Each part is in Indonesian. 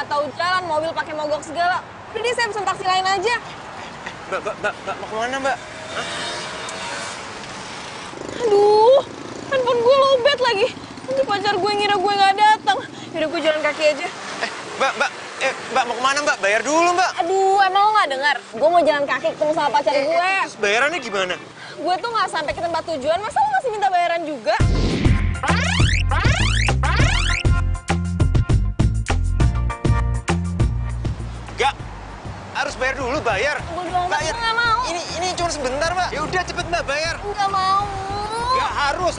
nggak tahu jalan, mobil pakai mogok segala. Udah deh, saya pesen taksi lain aja. Mbak, mau kemana, Mbak? Hah? Aduh, handphone gue lowbat lagi. Nanti pacar gue ngira gue nggak datang. Yaudah, gue jalan kaki aja. Mbak, mau kemana, Mbak? Bayar dulu, Mbak. Aduh, emang lo nggak dengar? Gue mau jalan kaki ketemu sama pacar gue. Terus bayarannya gimana? Gue tuh nggak sampai ke tempat tujuan, masa lo masih minta bayaran juga? Enggak, harus bayar dulu, bayar. Gue bilang Bayar. nggak mau. Ini cuma sebentar, Mbak. Ya udah, cepet, Mbak, bayar. Nggak mau. Enggak, harus.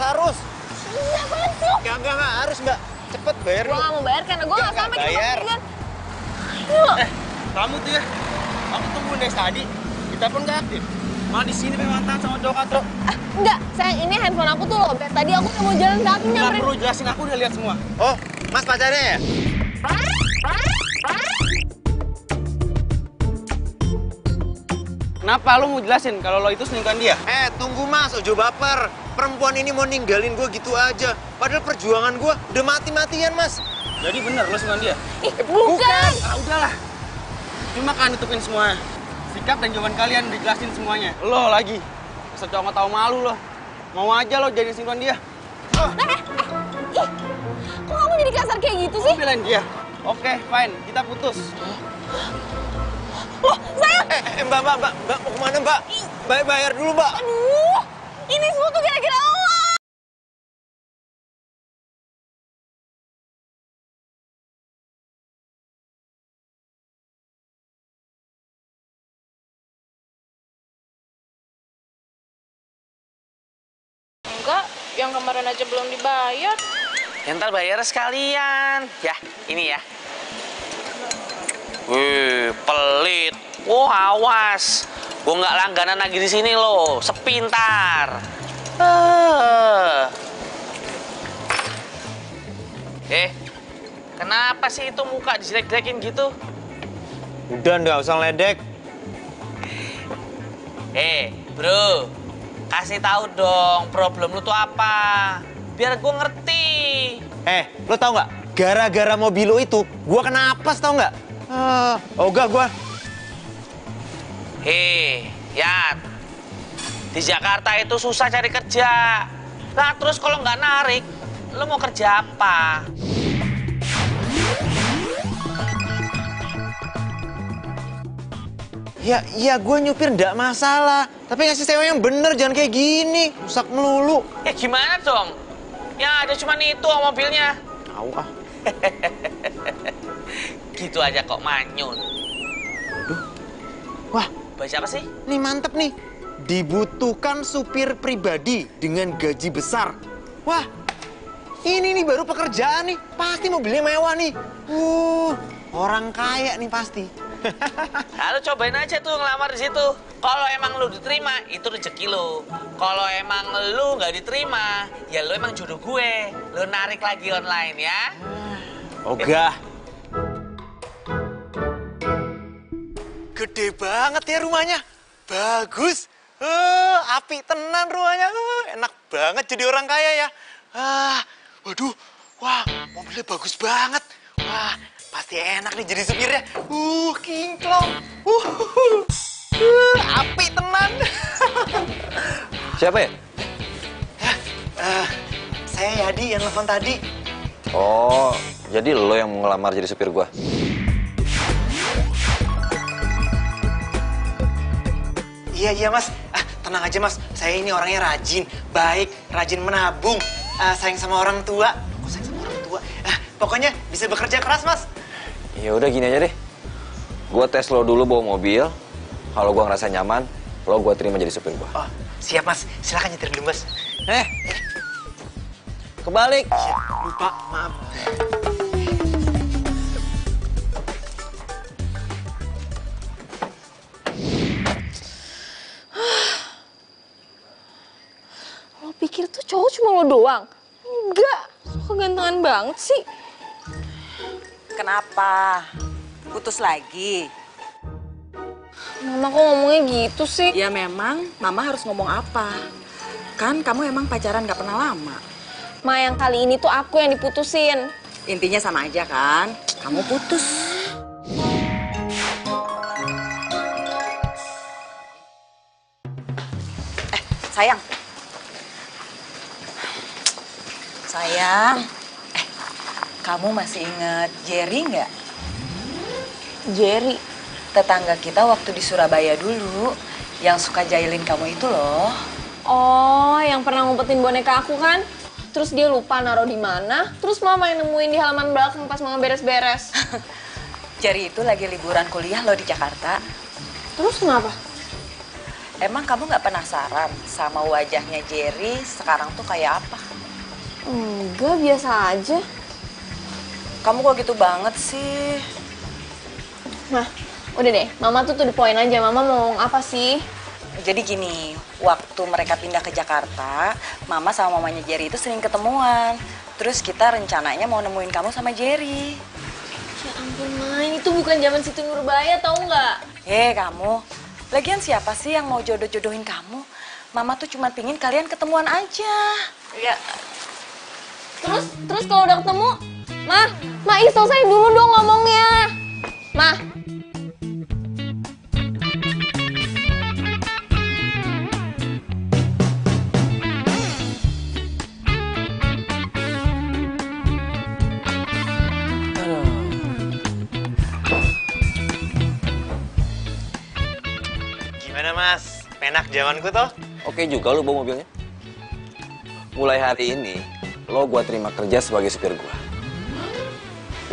Iya, apaan sih lo? Enggak, harus, Mbak. Cepet bayar Gue dulu. nggak mau bayar karena gue nggak sampai ke tempat bayar. tujuan. Yuk. Kamu tuh ya, aku tungguin dari tadi, kita pun nggak aktif. Malah di sini mantan sama cowok katro. Enggak, sayang, ini handphone aku tuh lobet. Tadi aku udah mau jalan kaki Nggak nyamperin. perlu jelasin, aku udah lihat semua. Oh, Mas pacarnya ya? Kenapa lu mau jelasin kalau lo itu selingkuhan dia? Tunggu, Mas, ojo baper. Perempuan ini mau ninggalin gue gitu aja. Padahal perjuangan gue udah mati-matian, Mas. Jadi bener lo selingkuhan dia? Ih, bukan. Ah udahlah. Cuma kan nutupin semua. Sikap dan jawaban kalian dijelasin semuanya. Lo lagi. Masa cowok nggak tahu malu lo. Mau aja lo jadi selingkuhan dia. Ih, kok kamu jadi kasar kayak gitu sih? Belain dia. Oke, fine. Kita putus. Loh, sayang. Mbak, mau kemana, Mbak? Bayar dulu, Mbak. Aduh, ini semua tuh gara-gara Allah. Enggak, yang kemarin aja belum dibayar. Ya ntar bayar sekalian. Ya, ini ya. Wih, pelit. Wah, awas. Gue nggak langganan lagi di sini loh. Sepintar. Kenapa sih itu muka dijelek-jelekin gitu? Udah, nggak usah ledek. Bro. Kasih tahu dong problem lu tuh apa. Biar gue ngerti. Lo tau nggak? Gara-gara mobil lo itu, gue kena apes, tau nggak? Ogah gue. Yat. Di Jakarta itu susah cari kerja. Nah, terus kalau nggak narik, lo mau kerja apa? Ya gue nyupir nggak masalah. Tapi ngasih sewa yang bener, jangan kayak gini. Rusak melulu. Gimana dong? Yang ada cuma itu mobilnya. Tahu ah. Gitu aja kok manyun. Wah, Baca apa sih? nih mantep nih. Dibutuhkan supir pribadi dengan gaji besar. Wah, ini nih baru pekerjaan nih. Pasti mobilnya mewah nih. Orang kaya nih pasti. Lalu cobain aja tuh ngelamar di situ. Kalau emang lu diterima, itu rezeki lu. Kalau emang lu nggak diterima, ya lu emang jodoh gue. Lu narik lagi online ya. Ogah. Gede banget ya rumahnya. Bagus. Api tenan rumahnya. Enak banget jadi orang kaya ya. Waduh. Wah, mobilnya bagus banget. Wah, pasti enak nih jadi supirnya. Kinclong. Api tenan. Siapa ya? Saya Yadi yang telepon tadi. Oh, jadi lo yang mau ngelamar jadi supir gua? Iya mas, tenang aja mas. Saya ini orangnya rajin, baik, rajin menabung, sayang sama orang tua. Kok sayang sama orang tua? Pokoknya bisa bekerja keras mas. Ya udah gini aja deh. Gua tes lo dulu bawa mobil. Kalau gua ngerasa nyaman, lo gua terima jadi supir gua. Oh, siap mas. Silakan nyetir dulu mas. Kebalik. Ya, lupa, maaf. Lo pikir tuh cowok cuma lo doang? Enggak, kegantengan banget sih. Kenapa? Putus lagi? Mama kok ngomongnya gitu sih? Ya memang, Mama harus ngomong apa? Kan kamu emang pacaran gak pernah lama. Ma, yang kali ini tuh aku yang diputusin. Intinya sama aja kan? Kamu putus. Sayang. Sayang. Kamu masih ingat Jerry nggak? Jerry. Tetangga kita waktu di Surabaya dulu. Yang suka jahilin kamu itu loh. Oh, yang pernah ngumpetin boneka aku kan? Terus dia lupa naruh di mana. Terus mama yang nemuin di halaman belakang pas mama beres-beres. Jerry itu lagi liburan kuliah loh di Jakarta. Terus kenapa? Emang kamu nggak penasaran sama wajahnya Jerry sekarang tuh kayak apa? Enggak, biasa aja. Kamu kok gitu banget sih? Nah, udah deh. Mama tuh to the point aja. Mama mau ngomong apa sih? Jadi gini, waktu mereka pindah ke Jakarta, Mama sama mamanya Jerry itu sering ketemuan. Terus kita rencananya mau nemuin kamu sama Jerry. Ya ampun, Main. Itu bukan zaman Siti Nurbaya, tau nggak? Kamu. Lagian siapa sih yang mau jodoh-jodohin kamu? Mama tuh cuma pingin kalian ketemuan aja. Ya. Terus kalau udah ketemu, Ma, selesai dulu dong ngomongnya. Ma. Gimana Mas? Penak zamanku toh? Oke juga lu bawa mobilnya. Mulai hari ini, lo gua terima kerja sebagai supir gua.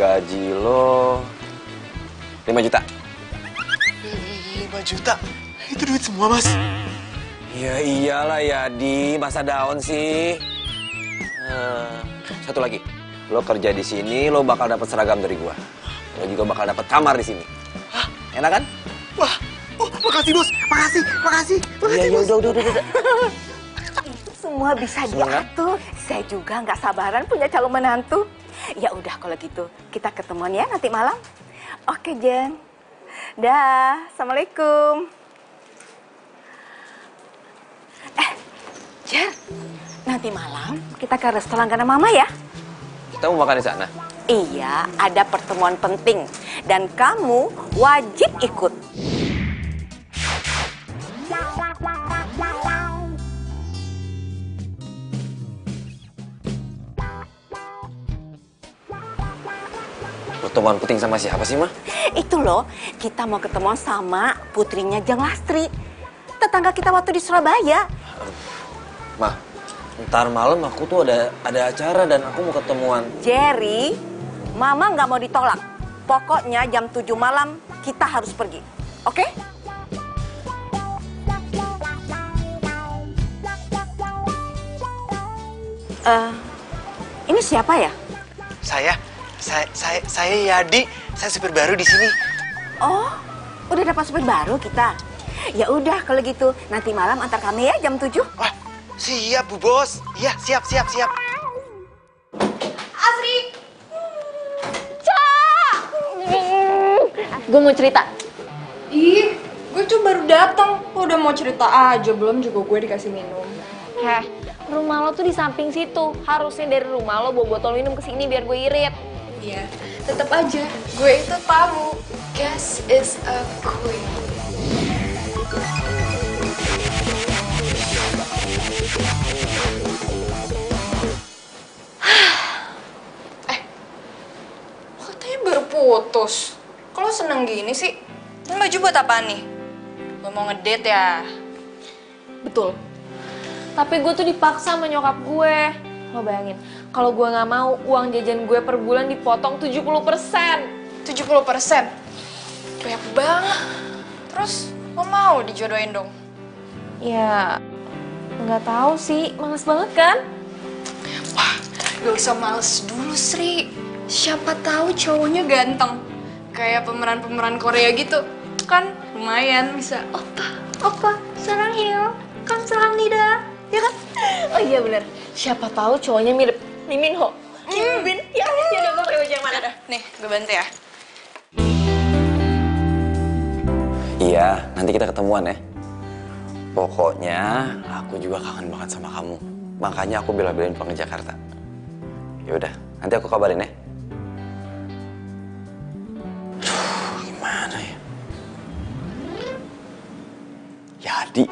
Gaji lo 5 juta. 5 juta? Itu duit semua Mas? Ya iyalah ya, di masa daun sih. Satu lagi, lo kerja di sini, lo bakal dapat seragam dari gua. Lo juga bakal dapat kamar di sini. Hah? Enak kan? Wah, makasih Bos. Makasih. Iya, udah. Semua bisa diatur. Saya juga nggak sabaran punya calon menantu. Ya udah kalau gitu kita ketemuan ya nanti malam. Oke Jen. Dah, assalamualaikum. Jen, nanti malam kita ke restoran karena Mama ya. Kita mau makan di sana. Iya, ada pertemuan penting dan kamu wajib ikut. Pertemuan penting sama siapa sih, Mah? Itu loh, kita mau ketemuan sama putrinya Jang Lastri. Tetangga kita waktu di Surabaya. Mah, ntar malam aku tuh ada acara dan aku mau ketemuan. Jerry, Mama nggak mau ditolak. Pokoknya jam 7 malam kita harus pergi. Oke? Ini siapa ya? Saya Yadi. Saya supir baru di sini. Oh, udah dapat supir baru kita. Ya udah kalau gitu, nanti malam antar kami ya jam 7. Wah, siap Bu Bos. Iya, siap. Asri! Gue mau cerita. Ih, gue tuh baru datang. Lo udah mau cerita aja, belum juga gue dikasih minum. Rumah lo tuh di samping situ. Harusnya dari rumah lo bawa botol minum ke sini biar gue irit. Iya, tetap aja. Gue itu tamu. Guest is a queen. Katanya baru putus. Kok lo seneng gini sih? Ini baju buat apaan nih? Lo mau ngedate ya? Betul. Tapi gue tuh dipaksa sama nyokap gue. Lo bayangin, kalau gue nggak mau, uang jajan gue per bulan dipotong 70%. 70%? Banyak banget. Terus lo mau dijodohin dong? Ya, nggak tahu sih. Males banget kan? Wah, gak usah males dulu, Sri. Siapa tahu cowoknya ganteng. Kayak pemeran-pemeran Korea gitu. Kan lumayan bisa, Oppa, sarangheyo, kamsahamnida. Ya kan? Oh iya bener. Siapa tahu cowoknya mirip Lee Min Ho. Kim Bin. Ya udah gue pakai baju yang mana dah? Nih, gue bantu ya. Iya, nanti kita ketemuan ya. Pokoknya aku juga kangen banget sama kamu. Makanya aku bela-belain pulang ke Jakarta. Ya udah, nanti aku kabarin ya. Aduh, gimana ya? Yadi.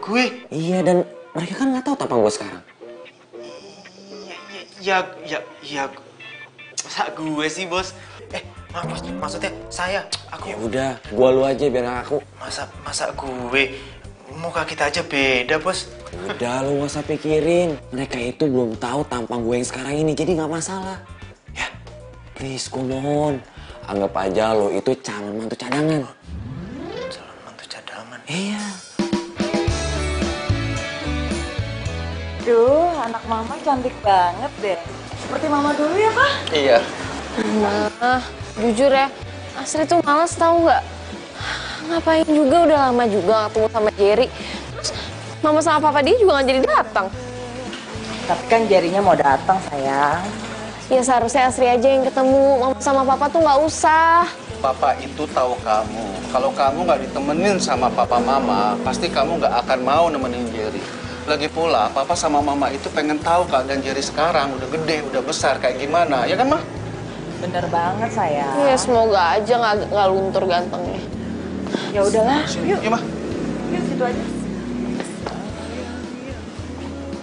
gue. Iya, dan mereka kan nggak tahu tampang gue sekarang. Ya, masa gue sih, Bos? Maksudnya saya, aku. Ya udah, gua lu aja biar nggak aku. Masa gue? Muka kita aja beda, Bos. Udah, lu nggak usah pikirin. Mereka itu belum tahu tampang gue yang sekarang ini, jadi nggak masalah. Ya, please, gue mohon. Anggap aja lo itu calon mantu cadangan. Calon mantu cadangan? Iya. Duh, anak mama cantik banget deh. Seperti mama dulu ya, Pak? Iya. Nah, jujur ya, Asri tuh males tahu nggak? Ngapain juga, udah lama juga ketemu sama Jerry. Terus mama sama papa dia juga nggak jadi datang. Tapi kan Jerinya mau datang, sayang. Ya seharusnya Asri aja yang ketemu, mama sama papa tuh nggak usah. Papa itu tahu kamu. Kalau kamu nggak ditemenin sama papa mama, pasti kamu nggak akan mau nemenin Jerry. Lagi pula, papa sama mama itu pengen tahu keadaan Jerry sekarang. Udah gede, udah besar, kayak gimana. Ya kan, Ma? Bener banget, sayang. Ya semoga aja nggak luntur gantengnya. Ya udahlah, Yuk, Ma. yuk situ aja.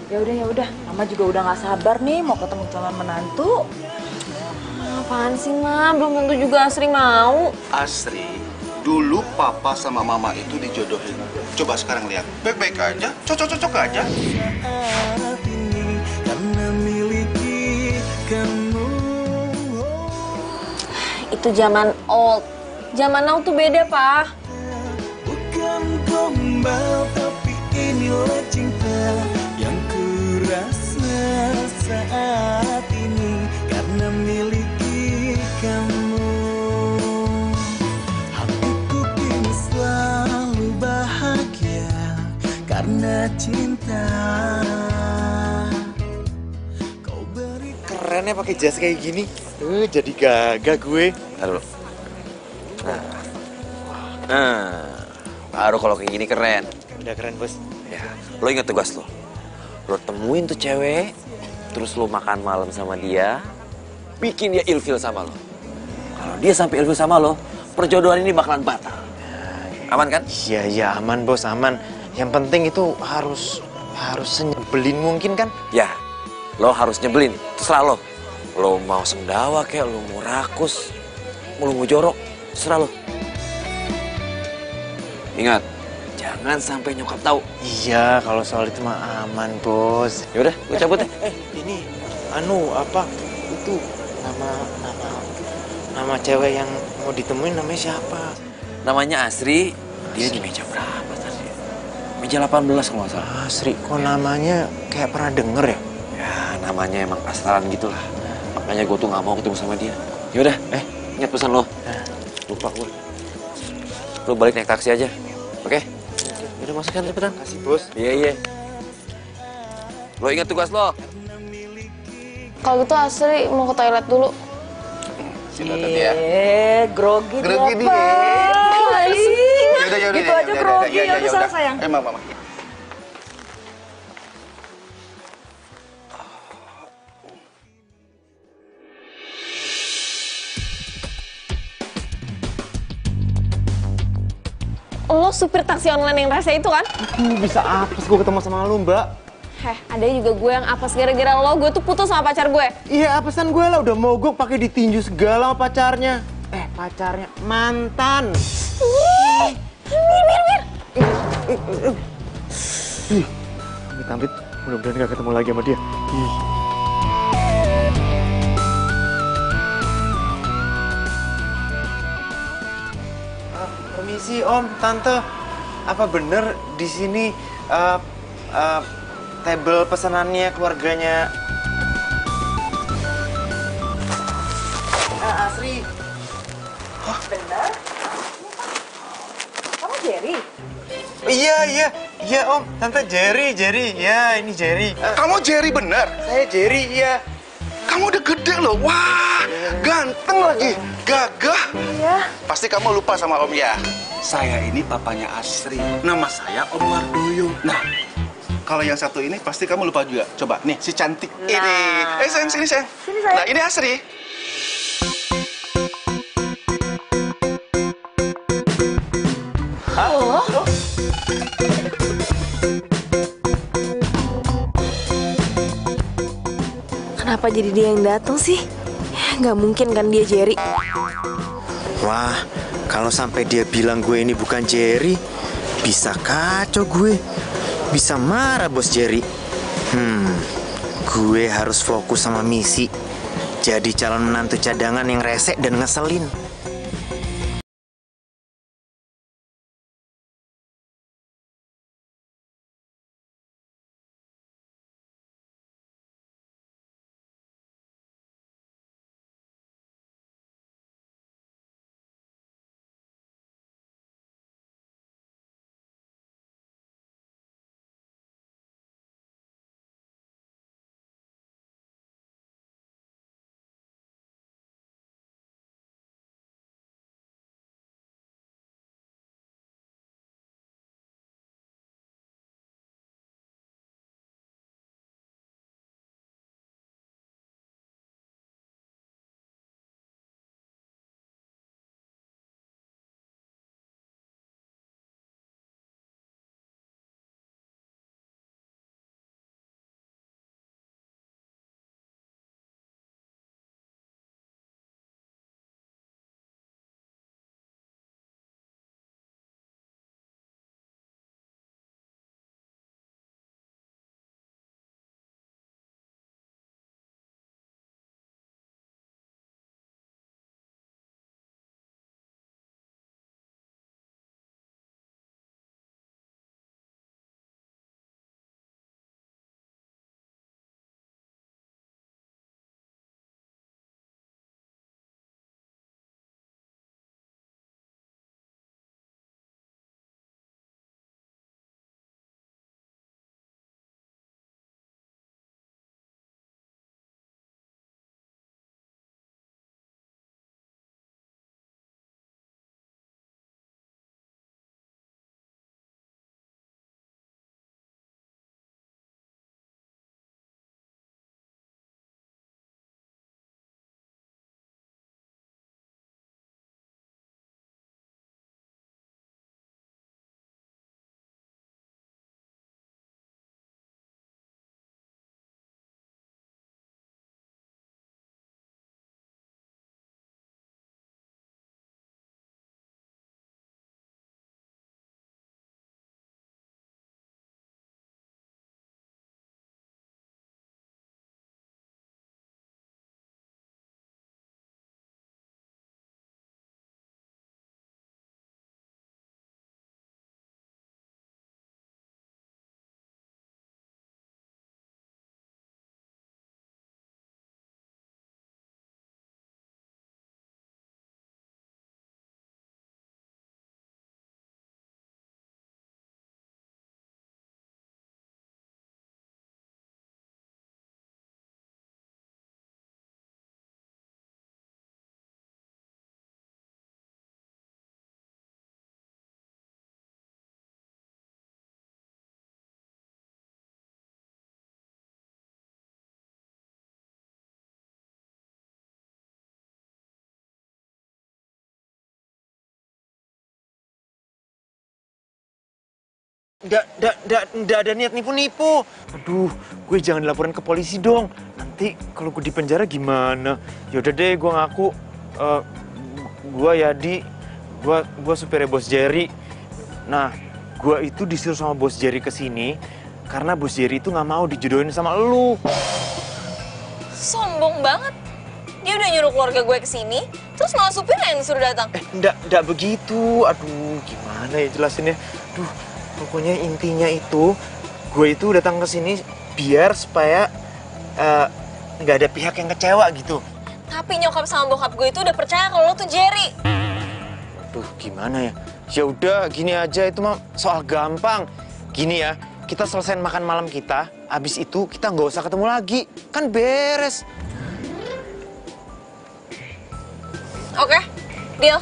Ya udah. Mama juga udah nggak sabar nih mau ketemu calon menantu. Apaan sih, Ma? Belum tentu juga Asri mau. Asri, dulu papa sama mama itu dijodohin. Coba sekarang lihat, baik-baik aja, cocok-cocok aja. Itu zaman old. Zaman now tuh beda, Pak. Bukan gombal, tapi inilah cinta yang kurasa saat ini karena miliki kamu. Hatiku kini selalu bahagia karena cinta. Keren ya pakai jas kayak gini. Jadi gagah gue. Taruh. Nah, baru kalau kayak gini keren. Udah keren, Bos. Ya, lo ingat tugas lo. Lo temuin tuh cewek, terus lo makan malam sama dia, bikin dia ilfil sama lo. Kalau dia sampai ilfil sama lo, perjodohan ini bakalan batal. Aman kan? Iya, aman, Bos, aman. Yang penting itu harus nyebelin mungkin kan? Ya, lo harus nyebelin, terserah lo. Lo mau sendawa kayak, lo mau rakus, lo mau jorok, terserah lo. Ingat, jangan sampai nyokap tahu. Iya, kalau soal itu mah aman, Bos. Ya udah, gue cabut ya. Ini itu nama cewek yang mau ditemuin namanya siapa? Namanya Asri. Dia di meja berapa tadi? Meja 18 kalau nggak salah. Asri, kok namanya kayak pernah denger ya? Ya, namanya emang pasaran gitu lah. Makanya gue tuh nggak mau ketemu sama dia. Yaudah, ingat pesan lo. Lupa gue. Lo balik naik taksi aja. Oke? Udah masukkan cepetan. Kasih, Bos. Iya. Lo ingat tugas lo. Kalau gitu Asri mau ke toilet dulu. Grogi dia, Grogi dia. Pak. Yaudah, Gitu aja grogi, ya udah sana, sayang. Mama. Lo supir taksi online yang rese itu kan? Bisa apes gue ketemu sama lu, Mbak. Ada juga gue yang apes gara-gara lo, gue tuh putus sama pacar gue. Iya, apesan gue lah, udah mogok pakai ditinju segala sama pacarnya. Pacarnya mantan. Mir. Amit-amit, mudah-mudahan gak ketemu lagi sama dia. Permisi Om, Tante. Apa bener di sini table pesanannya keluarganya Asri? Bener? Kamu Jerry? Iya Om, Tante Jerry. Ya, ini Jerry. Kamu Jerry bener? Saya Jerry, iya. Kamu udah gede loh. Wah, ganteng lagi. Gagah. Iya. Pasti kamu lupa sama Om ya. Saya ini papanya Asri. Nama saya Om Wardoyo. Nah, kalau yang satu ini pasti kamu lupa juga. Coba, nih si cantik ini. Sayang, sini sayang. Sini, sayang. Nah, ini Asri. kenapa jadi dia yang datang sih? Nggak mungkin kan dia Jerry. Wah, kalau sampai dia bilang gue ini bukan Jerry, bisa kacau gue. Bisa marah bos Jerry. Gue harus fokus sama misi. Jadi calon menantu cadangan yang resek dan ngeselin. Nggak ada niat nipu-nipu. Aduh, gue jangan dilaporin ke polisi dong. Nanti kalau gue di penjara gimana? Yaudah deh, gue ngaku. Gue Yadi, gue supirnya bos Jerry. Nah, gue itu disuruh sama bos Jerry ke sini karena bos Jerry itu nggak mau dijodohin sama lu. Sombong banget. Dia udah nyuruh keluarga gue ke sini, terus malah supirnya yang disuruh datang. Nggak begitu. Aduh, gimana ya jelasinnya? Aduh, pokoknya intinya itu, gue itu datang ke sini biar supaya nggak ada pihak yang kecewa gitu. Tapi nyokap sama bokap gue itu udah percaya kalau lo tuh Jerry. Aduh, gimana ya? Ya udah, gini aja, itu mah soal gampang. Gini ya, kita selesaiin makan malam kita, abis itu kita nggak usah ketemu lagi, kan beres. Oke, deal.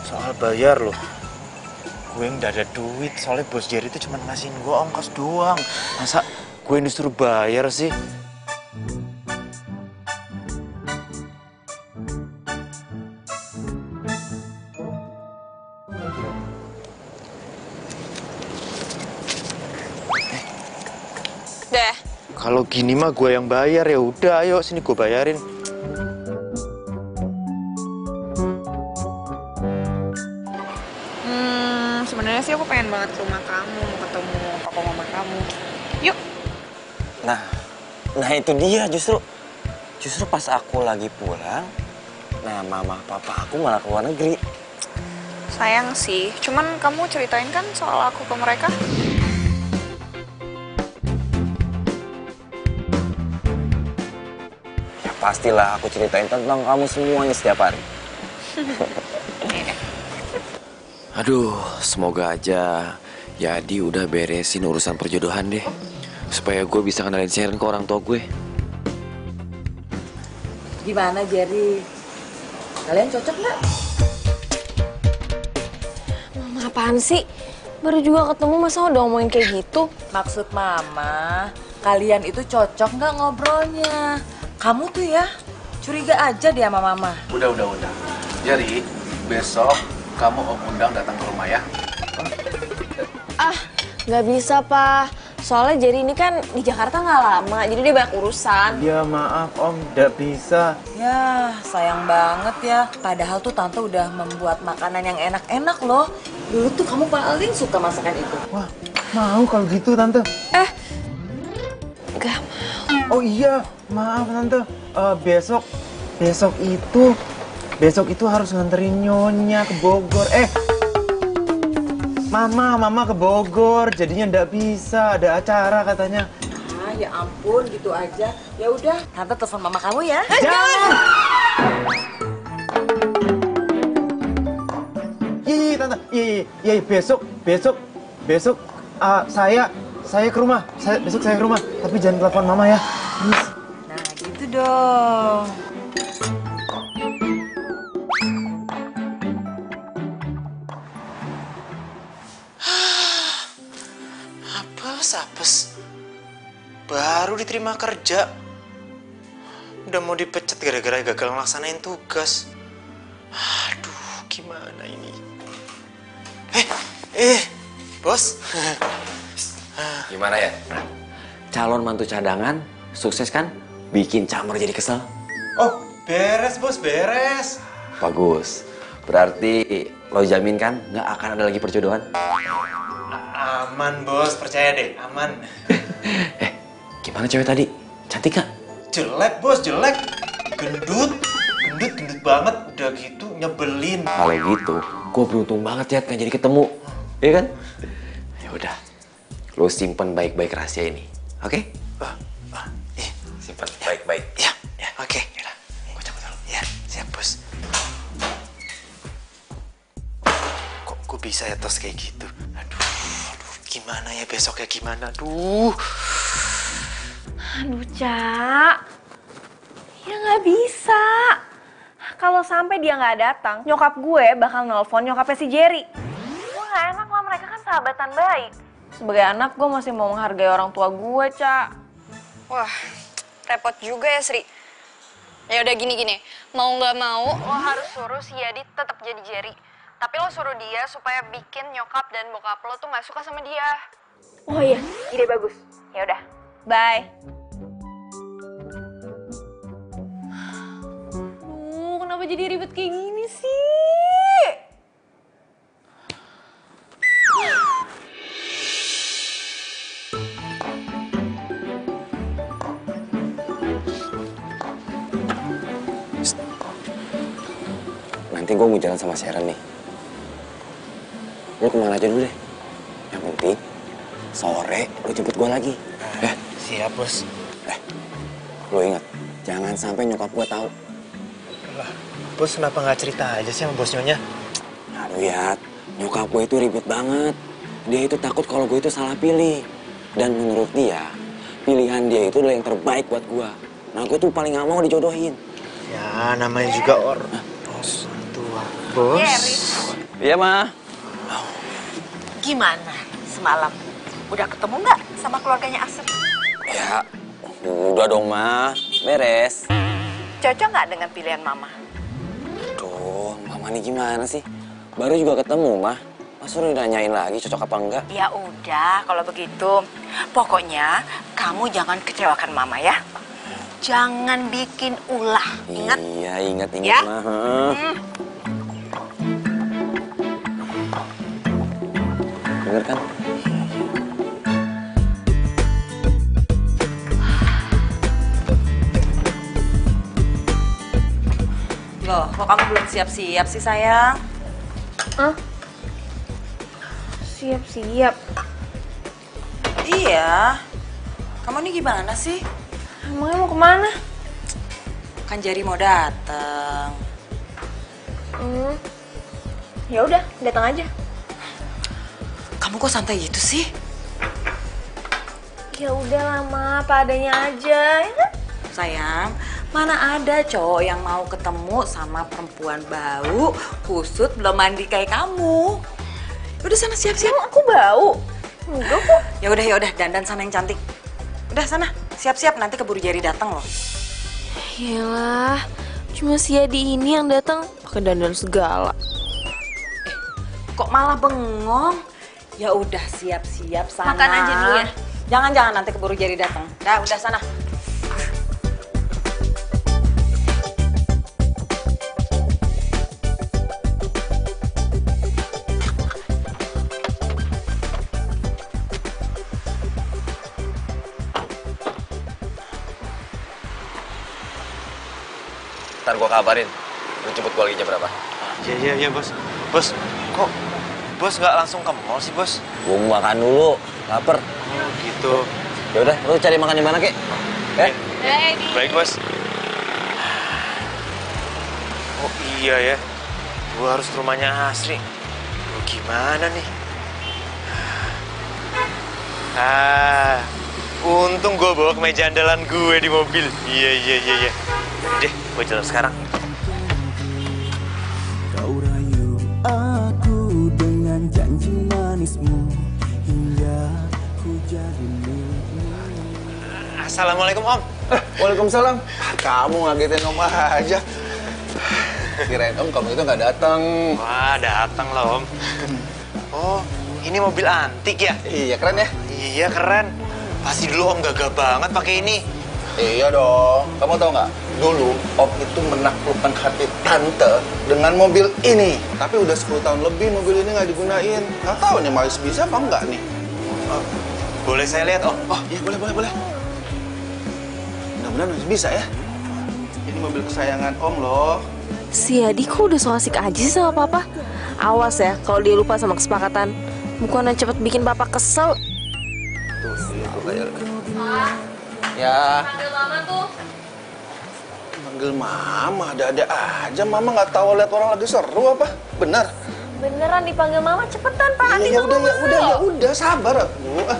Soal bayar loh. Gue nggak ada duit, soalnya bos Jerry itu cuma ngasihin gue ongkos doang. Masa gue disuruh bayar sih? Kalau gini mah gue yang bayar, ya udah ayo sini gue bayarin. Sebenarnya sih aku pengen banget ke rumah kamu, mau ketemu papa mama kamu. Yuk. Nah itu dia justru pas aku lagi pulang, nah mama papa aku malah ke luar negeri. Sayang sih, cuman kamu ceritain kan soal aku ke mereka? Ya pastilah aku ceritain tentang kamu semuanya setiap hari. Aduh, semoga aja Yadi udah beresin urusan perjodohan deh. Supaya gue bisa kenalin Sharon ke orang tua gue. Gimana, Jerry? Kalian cocok nggak? Mama apaan sih? Baru juga ketemu masa udah ngomongin kayak gitu? Maksud Mama, kalian itu cocok nggak ngobrolnya? Kamu tuh ya, curiga aja dia sama Mama. Udah. Jerry, besok kamu Om undang datang ke rumah ya. Nggak bisa, Pak. Soalnya Jerry ini kan di Jakarta nggak lama, jadi dia banyak urusan. Ya maaf Om, nggak bisa. Ya, sayang banget ya. Padahal tuh Tante udah membuat makanan yang enak-enak loh. Dulu tuh kamu paling suka masakan itu. Wah, mau kalau gitu Tante. Nggak mau. Oh iya, maaf Tante. Besok itu harus nganterin Nyonya ke Bogor. Mama ke Bogor, jadinya ndak bisa, ada acara katanya. Ya ampun, gitu aja. Ya udah, Tante telepon Mama kamu ya. Jangan! Iya Tante, iya besok saya ke rumah. Besok saya ke rumah, tapi jangan telepon Mama ya. Please. Nah, gitu dong. Apes. Baru diterima kerja. Udah mau dipecat gara-gara gagal ngelaksanain tugas. Aduh, gimana ini? Bos. Gimana ya? Calon mantu cadangan, sukses kan? Bikin Camar jadi kesel. Oh, beres bos, beres. Bagus. Berarti lo jamin kan nggak akan ada lagi perjodohan? Aman bos, percaya deh, aman. Gimana cewek tadi? Cantik gak? Jelek bos, jelek. Gendut banget. Udah gitu nyebelin. Kalau gitu, gue beruntung banget ya kan jadi ketemu. Iya kan? Ya udah, lo simpen baik-baik rahasia ini, oke? Simpen baik-baik. Ya, oke. Gue cabut dulu. Ya, siap bos. Kok gue bisa ya tos kayak gitu? Aduh, gimana ya besoknya gimana? Aduh, Cak. Ya nggak bisa. Kalau sampai dia nggak datang, nyokap gue bakal nelpon nyokapnya si Jerry. Gue nggak enak lah, mereka kan sahabatan baik. Sebagai anak, gue masih mau menghargai orang tua gue, Cak. Wah, repot juga ya, Sri. Ya udah gini. Mau nggak mau, lo harus suruh si Yadi tetap jadi Jerry. Tapi lo suruh dia supaya bikin nyokap dan bokap lo tuh nggak suka sama dia. Oh iya, ide bagus. Ya udah, bye. Kenapa jadi ribet kayak gini sih? Nanti gue mau jalan sama Sharon nih. Lo kemana aja dulu deh. Yang penting, sore lo jemput gue lagi. siap bos. Lo ingat, jangan sampai nyokap gue tahu. Lah, bos kenapa nggak cerita aja sih sama bos Nyonya? Aduh ya, nyokap gue itu ribet banget. Dia itu takut kalau gue itu salah pilih. Dan menurut dia, pilihan dia itu adalah yang terbaik buat gue. Nah, gue tuh paling gak mau dijodohin. Ya, namanya juga bos tua. Bos. Iya, Ma. Gimana semalam? Udah ketemu nggak sama keluarganya Asri? Ya, udah dong, Ma. Beres. Cocok nggak dengan pilihan Mama? Aduh, Mama ini gimana sih? Baru juga ketemu, Ma. Masa lu nanyain lagi cocok apa enggak? Ya udah, kalau begitu. Pokoknya kamu jangan kecewakan Mama ya. Jangan bikin ulah. Ingat? Iya, ingat Ya? mah. Bener kan? Loh, kok kamu belum siap-siap sih sayang? Hah? Siap-siap. Iya. Kamu ini gimana sih? Emangnya mau kemana? Kan Jerry mau datang. Ya udah, datang aja. Kamu kok santai gitu sih? Ya udah lama, apa adanya aja, ya kan? Sayang, mana ada cowok yang mau ketemu sama perempuan bau, kusut, belum mandi kayak kamu. Udah sana siap-siap. Emang aku bau? Enggak kok. Ya udah, dandan sana yang cantik. Udah sana, siap-siap nanti keburu Jerry datang loh. Yalah, cuma si Adi ini yang datang pakai dandan segala. Kok malah bengong? Ya udah siap-siap sana. Makan aja dulu ya. Jangan nanti keburu Jerry datang. Udah sana. Ntar gua kabarin. Lu jemput gua lagi jam berapa? Iya, bos. Bos, kok bos nggak langsung ke mall sih, bos? Gua mau makan dulu, lapar. Oh, gitu. Ya udah, lu cari makan di mana, Kek? Ya? Baik, bos. Oh iya ya, gua harus ke rumahnya Asri. Oh, gimana nih? Untung gua bawa kemeja andalan gue di mobil. Iya. Deh, gua jalan sekarang. Kau rayu aku dengan janji manismu hingga ku jadi milikmu. Assalamualaikum, Om. Waalaikumsalam. Kamu ngagetin Om aja. Kirain Om kamu itu nggak datang. Wah, datang lah, Om. Oh, ini mobil antik ya? Iya, keren ya? Iya, keren. Pasti dulu Om gagah banget pakai ini. Iya dong. Kamu tahu nggak? Dulu Om itu menaklukkan hati tante dengan mobil ini. Tapi udah 10 tahun lebih mobil ini nggak digunain. Nggak tahu nih masih bisa apa nggak nih? Oh, boleh saya lihat, Om? Oh iya boleh. Mudah-mudahan masih bisa ya. Ini mobil kesayangan Om loh. Si Adi kok udah so asik aja sih sama Papa? Awas ya, kalau dia lupa sama kesepakatan. Bukannya cepet bikin Papa kesel. Tuh kayak. Ya. Panggil Mama tuh. Manggil Mama, ada-ada aja. Mama nggak tahu lihat orang lagi seru apa? Benar? Beneran dipanggil Mama, cepetan Pak. Adi Ya tuh udah, sabar aku.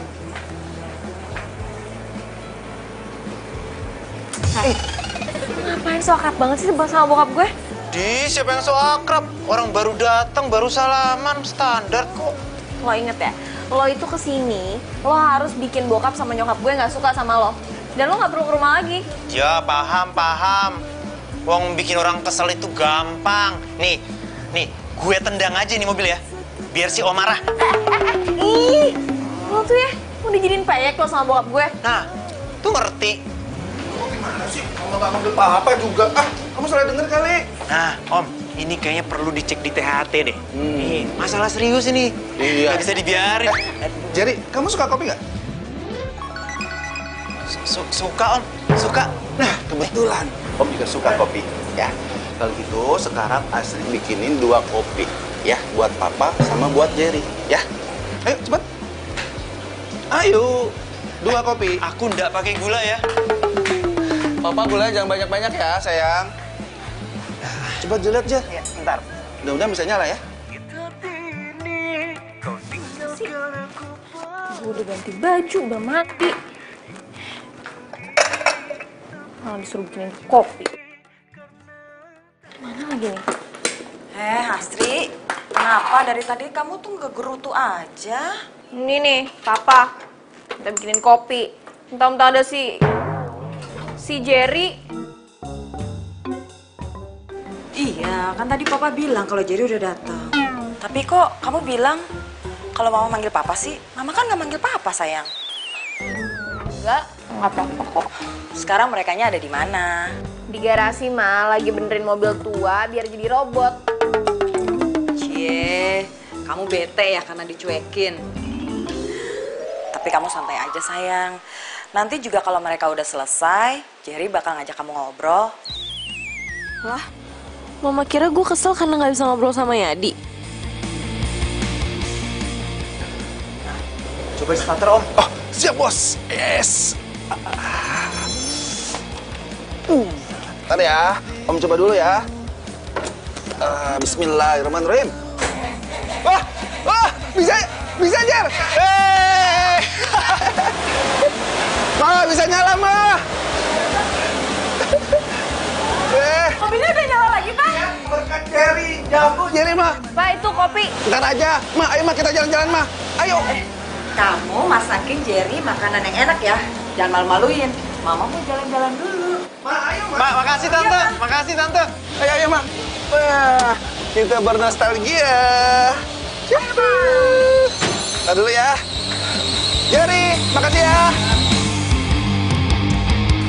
Ngapain so akrab banget sih sama bokap gue? Di, siapa yang so akrab? Orang baru datang, baru salaman, standar kok. Lo inget ya, lo itu kesini, lo harus bikin bokap sama nyokap gue nggak suka sama lo. Dan lo nggak perlu ke rumah lagi. Ya, paham. Wong bikin orang kesel itu gampang. Nih, gue tendang aja nih mobil ya. Biar si Om marah. Ih, lo tuh ya, mau dijadiin peyek lo sama bokap gue. Nah, tuh ngerti. Gimana sih? Kamu nggak manggil Papa juga. Kamu salah denger kali. Nah, Om, ini kayaknya perlu dicek di THT deh. Nih, masalah serius ini. Iya. Nggak bisa dibiarin. Jerry, kamu suka kopi nggak? Suka, Om. Suka. Nah, kebetulan Om juga suka kopi. Ya, kalau gitu sekarang Asri bikinin 2 kopi. Ya, buat Papa sama buat Jerry. Ya, ayo cepat. Ayo, 2 kopi. Aku nggak pakai gula ya. Papa gulanya jangan banyak-banyak ya, sayang. Coba dilihat, Jer. Ya, bentar. Mudah-mudahan bisa nyala ya. Gue udah ganti baju, udah mati. Malah disuruh bikinin kopi. Mana lagi nih? Astri, kenapa dari tadi kamu tuh ngegerutu aja? Ini nih, Papa. Kita bikinin kopi. Entah-entah ada si Jerry. Iya, kan tadi Papa bilang kalau Jerry udah datang. Tapi kok kamu bilang kalau mama manggil papa sih? Mama kan nggak manggil papa, sayang. Enggak apa-apa kok. Sekarang merekanya ada di mana? Di garasi, Ma. Lagi benerin mobil tua biar jadi robot. Cie, kamu bete ya karena dicuekin. Tapi kamu santai aja, sayang. Nanti juga kalau mereka udah selesai, Jerry bakal ngajak kamu ngobrol. Lah, Mama kira gue kesel karena nggak bisa ngobrol sama Yadi. Coba starter, Om. Oh, siap bos. Yes. Ntar ya, Om coba dulu ya. Bismillahirrahmanirrahim. Wah, bisa Jer. Ma, bisa nyala, Ma. Kopinya udah nyala lagi, Pak? Ya, berkat Jerry. Jago Jerry, Ma. Pak, itu kopi. Ntar aja. Ma, ayo Ma, kita jalan-jalan, Ma. Ayo. Kamu masakin Jerry makanan yang enak ya. Jangan malu-maluin. Mama mau jalan-jalan dulu. Ma, ayo, Ma. Ma, makasih Tante. Makasih Tante. Ayo, Ma. Wah, kita bernostalgia. Ntar dulu ya. Jerry, makasih ya.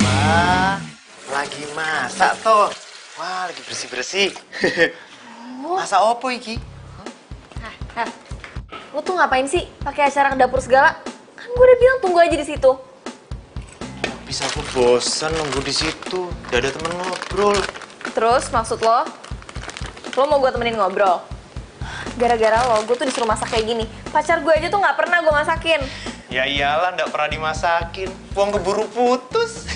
Ma, lagi masak toh. Wah, lagi bersih-bersih. Masak opo iki? Lu tuh ngapain sih pakai acara ke dapur segala? Kan gue udah bilang tunggu aja di situ. Bisa aku bosan nunggu di situ. Udah ada temen ngobrol. Terus maksud lo mau gue temenin ngobrol? Gara-gara lo, gue tuh disuruh masak kayak gini. Pacar gue aja tuh nggak pernah gue masakin. Ya iyalah, nggak pernah dimasakin. Uang keburu putus.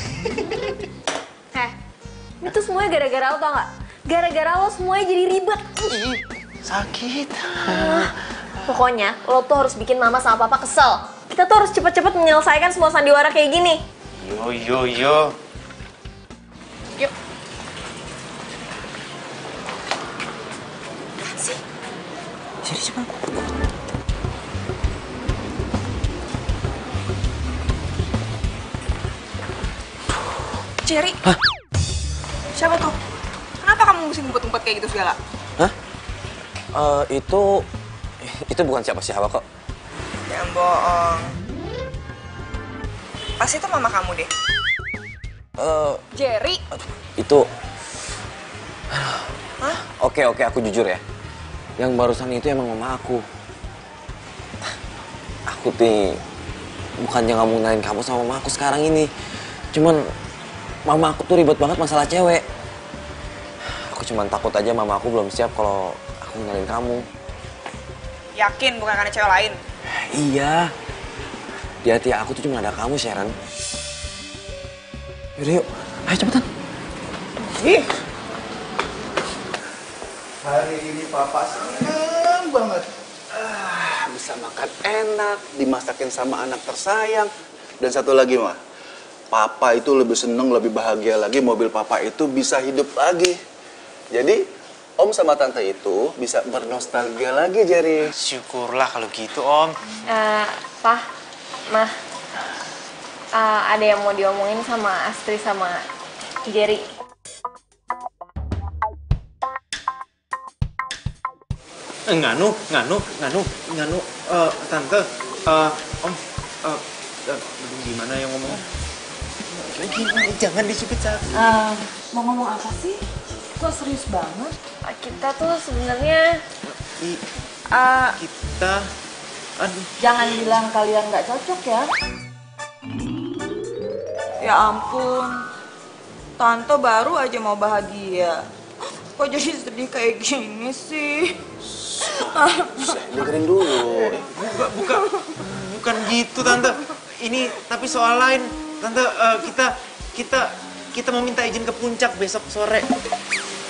Ini tuh semuanya gara-gara lo, tau nggak? Gara-gara lo semuanya jadi ribet. Sakit. Pokoknya lo tuh harus bikin mama sama papa kesel. Kita tuh harus cepet-cepet menyelesaikan semua sandiwara kayak gini. Yo. Yuk. Jerry coba. Jerry. Hah? Siapa tuh? Kenapa kamu mesti ngumpet-ngumpet kayak gitu segala? Hah? Itu bukan siapa-siapa kok. Jangan bohong. Pasti itu mama kamu deh. Jerry. Itu. Hah? Oke, aku jujur ya. Yang barusan itu emang mama aku. Aku tuh bukannya nggak mau ngenalin kamu sama mama aku sekarang ini. Cuman mama aku tuh ribet banget masalah cewek. Aku cuman takut aja mama aku belum siap kalau aku ngenalin kamu. Yakin bukan karena cewek lain? Iya. Di hati aku tuh cuma ada kamu, Sharon. Yaudah yuk, ayo cepetan. Ih. Hari ini Papa senang banget. Bisa makan enak, dimasakin sama anak tersayang. Dan satu lagi, Ma. Papa itu lebih seneng, lebih bahagia lagi mobil Papa itu bisa hidup lagi. Jadi, Om sama Tante itu bisa bernostalgia lagi, Jerry. Syukurlah kalau gitu, Om. Pak, Mah, ada yang mau diomongin sama Astri sama Jerry. Nganu, Tante, Om, gimana yang ngomong? Jangan disipit saat. Mau ngomong apa sih? Kok serius banget? Kita tuh sebenarnya Kita, aduh. Jangan bilang kalian nggak cocok ya. Ya ampun, Tante baru aja mau bahagia. Kok jadi sedih kayak gini sih? Dengerin dulu. Bukan gitu, Tante. Ini tapi soal lain. Tante, kita mau minta izin ke puncak besok sore.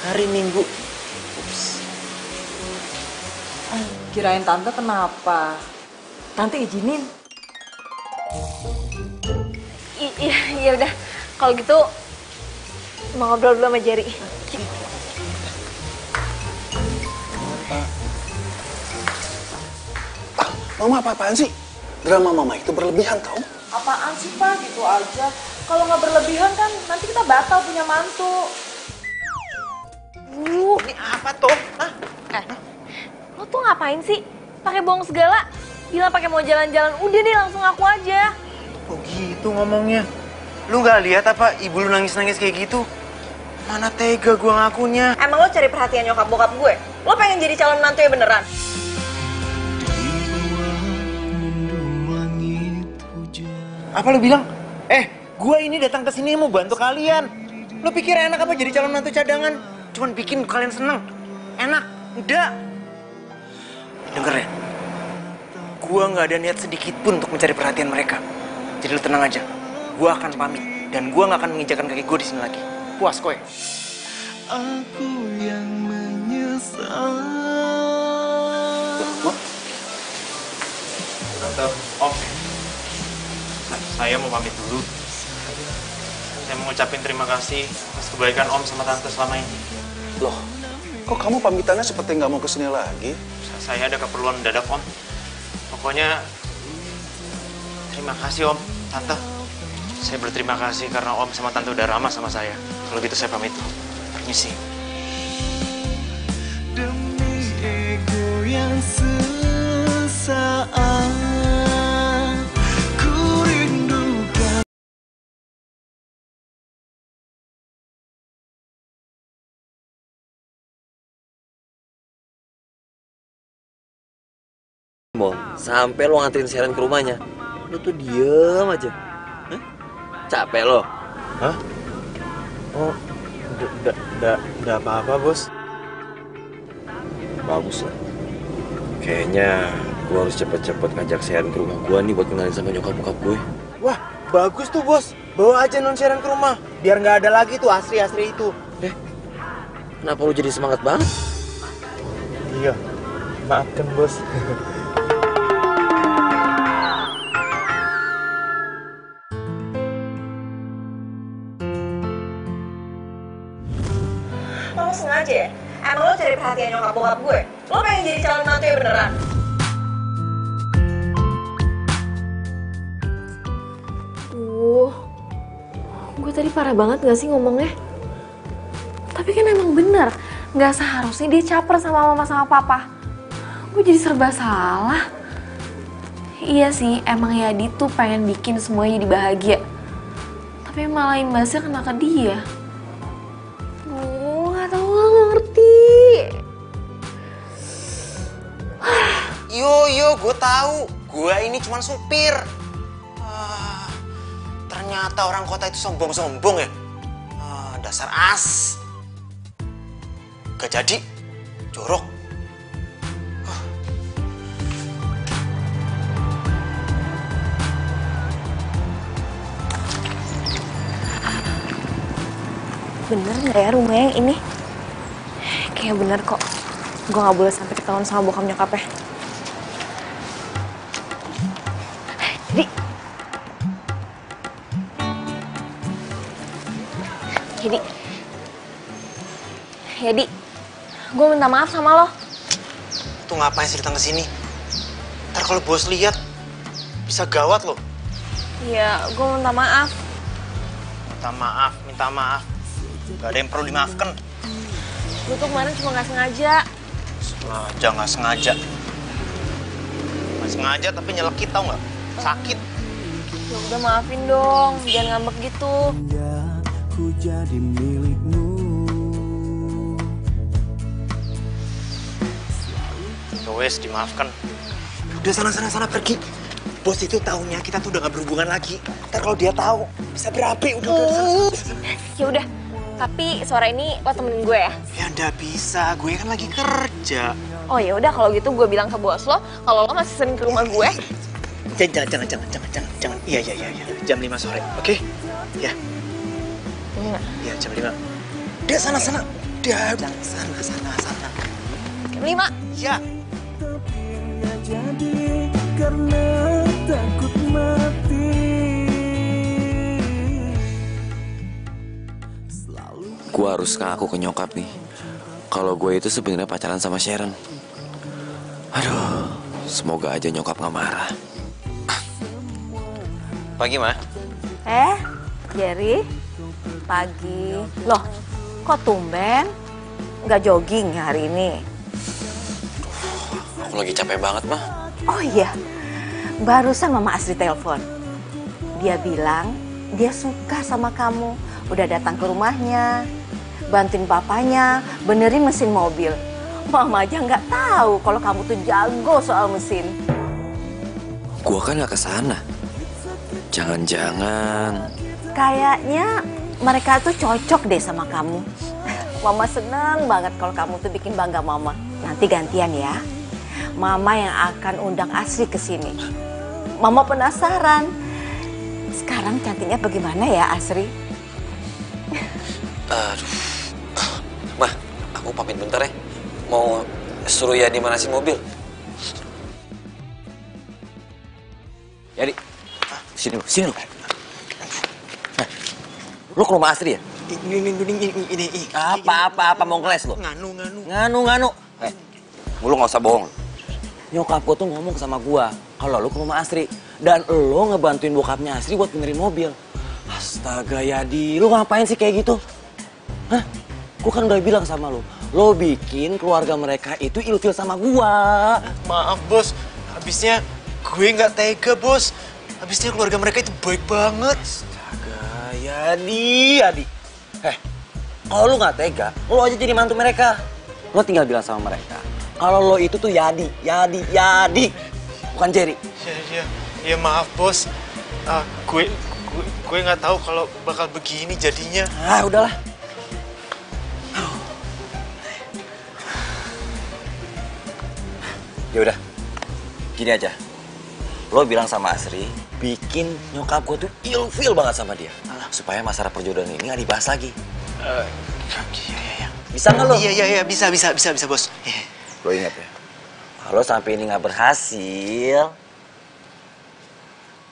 Hari Minggu. Ups. Kirain Tante kenapa? Tante izinin. Iya udah. Kalau gitu mau ngobrol dulu sama Jerry. Mama apa-apaan sih? Drama Mama itu berlebihan tau? Apaan sih, Pak? Gitu aja. Kalau nggak berlebihan kan nanti kita batal punya mantu. Ini apa tuh? Hah? Lo tuh ngapain sih? Pakai bohong segala? Bilang pakai mau jalan-jalan, udah deh langsung aku aja. Kok gitu ngomongnya? Lu nggak lihat apa ibu lu nangis-nangis kayak gitu? Mana tega gua ngakunya. Emang lo cari perhatian nyokap bokap gue? Lo pengen jadi calon mantu ya beneran? Apa lu bilang? Gua ini datang ke sini mau bantu kalian. Lu pikir enak apa jadi calon mantu cadangan? Cuman bikin kalian seneng. Enak? Enggak. Denger ya? Gua nggak ada niat sedikit pun untuk mencari perhatian mereka. Jadi lu tenang aja. Gua akan pamit dan gua nggak akan menginjakan kaki gua di sini lagi. Puas kowe. Aku yang menyesal. Tante, Om. Saya mau pamit dulu. Saya mau ngucapin terima kasih atas kebaikan Om sama Tante selama ini. Loh, kok kamu pamitannya seperti nggak mau kesini lagi? Saya ada keperluan mendadak Om. Pokoknya terima kasih Om, Tante. Saya berterima kasih karena Om sama Tante udah ramah sama saya. Kalau gitu saya pamit dulu. Permisi. Demi ego yang sesaat ku rindukan. Bong, sampai lo nganterin Sharon ke rumahnya, lo tuh diem aja. Hah? Capek lo? Hah? Oh, udah apa-apa, Bos. Bagus lah. Kayaknya gue harus cepet-cepet ngajak Sharon ke rumah gue nih buat kenalin sama nyokap-bokap gue. Wah, bagus tuh, Bos. Bawa aja non Sharon ke rumah. Biar nggak ada lagi tuh Asri-Asri itu. Kenapa lo jadi semangat banget? Iya, maafkan, Bos. Lo sengaja ya? Emang lo cari perhatian nyokap bokap gue? Lo pengen jadi calon mantu ya beneran? Gue tadi parah banget gak sih ngomongnya? Tapi kan emang bener, gak seharusnya dia caper sama mama sama papa. Gue jadi serba salah. Iya sih, emang Yadi tuh pengen bikin semuanya jadi bahagia. Tapi malah imbasnya kena ke dia. Gak ngerti. Yo, gue tahu. Gue ini cuma supir. Ternyata orang kota itu sombong-sombong ya. Dasar as. Gak jadi. Jorok. Bener nggak ya rumah yang ini? Kayak bener kok. Gue nggak boleh sampai ketahuan sama bokap nyokapnya. Yadi, gue minta maaf sama lo. Tuh ngapain sih datang ke sini? Ntar kalau bos lihat bisa gawat loh. Iya, gue minta maaf. Minta maaf. Gak ada yang perlu dimaafkan. Gue tuh kemarin cuma nggak sengaja. Nggak sengaja. Nggak sengaja tapi nyelekit tau nggak? Sakit. Ya udah maafin dong, jangan ngambek gitu. Ku jadi milikmu. Wes, dimaafkan. Udah sana pergi. Bos itu taunya kita tuh udah gak berhubungan lagi. Ntar kalau dia tahu bisa berapi. Udah sana. Ya udah, tapi sore ini lo temenin gue ya? Ya nggak bisa, gue kan lagi kerja. Oh ya udah kalau gitu gue bilang ke bos lo kalau lo masih sering ke rumah gue. Jangan. Iya. Jam 5 sore, oke? Ya. Iya, jam 5. Udah sana. Udah sana. Jam 5. Ya. Jadi karena takut mati. Gue harus ngaku ke nyokap nih kalau gue itu sebenarnya pacaran sama Sharon. Aduh, semoga aja nyokap gak marah. Pagi, Ma. Jerry, pagi. Loh, kok tumben? Nggak jogging hari ini? Aku lagi capek banget, Mah. Oh iya, barusan Mama Asri telepon. Dia bilang dia suka sama kamu. Udah datang ke rumahnya, bantuin papanya benerin mesin mobil. Mama aja nggak tahu kalau kamu tuh jago soal mesin. Gua kan nggak kesana. Jangan-jangan. Kayaknya mereka tuh cocok deh sama kamu. Mama seneng banget kalau kamu tuh bikin bangga Mama. Nanti gantian ya. Mama yang akan undang Asri ke sini. Mama penasaran. Sekarang cantiknya bagaimana ya Asri? Aduh. Mah, aku pamit bentar ya. Mau suruh Yadi manasin mobil. Yadi, sini lu, sini lu. Lu ke rumah Asri ya? Ini. Apa mau ngeles lu? Nganu. Lu nggak usah bohong. Nyokap gua tuh ngomong sama gua kalau lu ke rumah Asri dan lu ngebantuin bokapnya Asri buat benerin mobil. Astaga Yadi, lu ngapain sih kayak gitu? Hah? Gua kan udah bilang sama lu, lo bikin keluarga mereka itu ilfil sama gua. Maaf bos, habisnya gue nggak tega bos. Habisnya keluarga mereka itu baik banget. Astaga Yadi. Kalau lu nggak tega, lo aja jadi mantu mereka. Lo tinggal bilang sama mereka kalau lo itu tuh Yadi, bukan Jerry. Ya maaf bos. Gue nggak tahu kalau bakal begini jadinya. Ah udahlah. Ya udah, gini aja. Lo bilang sama Asri, bikin nyokap gue tuh ilfil banget sama dia. Supaya masalah perjodohan ini gak dibahas lagi. Iya. Bisa nggak lo? Iya, bisa bos. Lo ingat ya, kalau sampai ini nggak berhasil,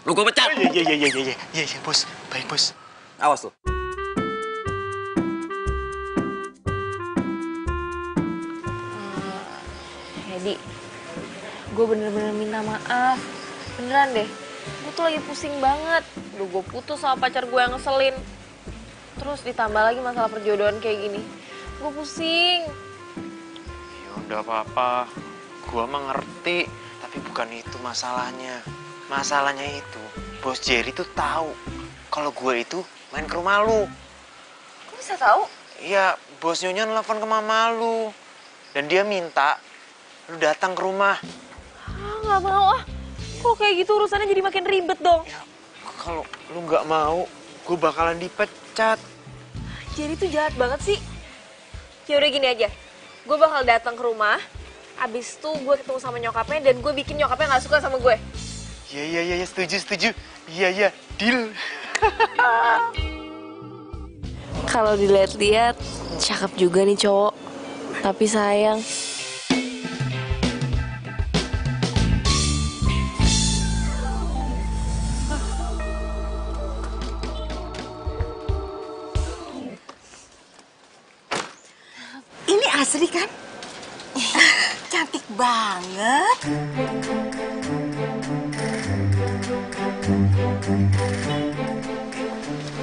lo gue pecat. Iya, bos. Baik, bos. Awas lo. Jadi, gue bener-bener minta maaf. Beneran deh, gue tuh lagi pusing banget. Gue putus sama pacar gue yang ngeselin. Terus ditambah lagi masalah perjodohan kayak gini. Gue pusing. Ya udah apa-apa, gua mah ngerti, tapi bukan itu masalahnya. Masalahnya itu, Bos Jerry tuh tahu kalau gue itu main ke rumah lu. Kok bisa tahu? Iya, Bos Nyonya nelfon ke mama lu. Dan dia minta lu datang ke rumah. Nggak mau ah. Kok kayak gitu urusannya jadi makin ribet dong. Ya, kalau lu nggak mau, gue bakalan dipecat. Jerry tuh jahat banget sih. Ya udah gini aja, gue bakal datang ke rumah. Abis itu gue ketemu sama nyokapnya dan gue bikin nyokapnya nggak suka sama gue. Iya, setuju. Iya, deal. Kalau dilihat-lihat, cakep juga nih cowok. Tapi sayang. Ini Asri kan? Cantik banget.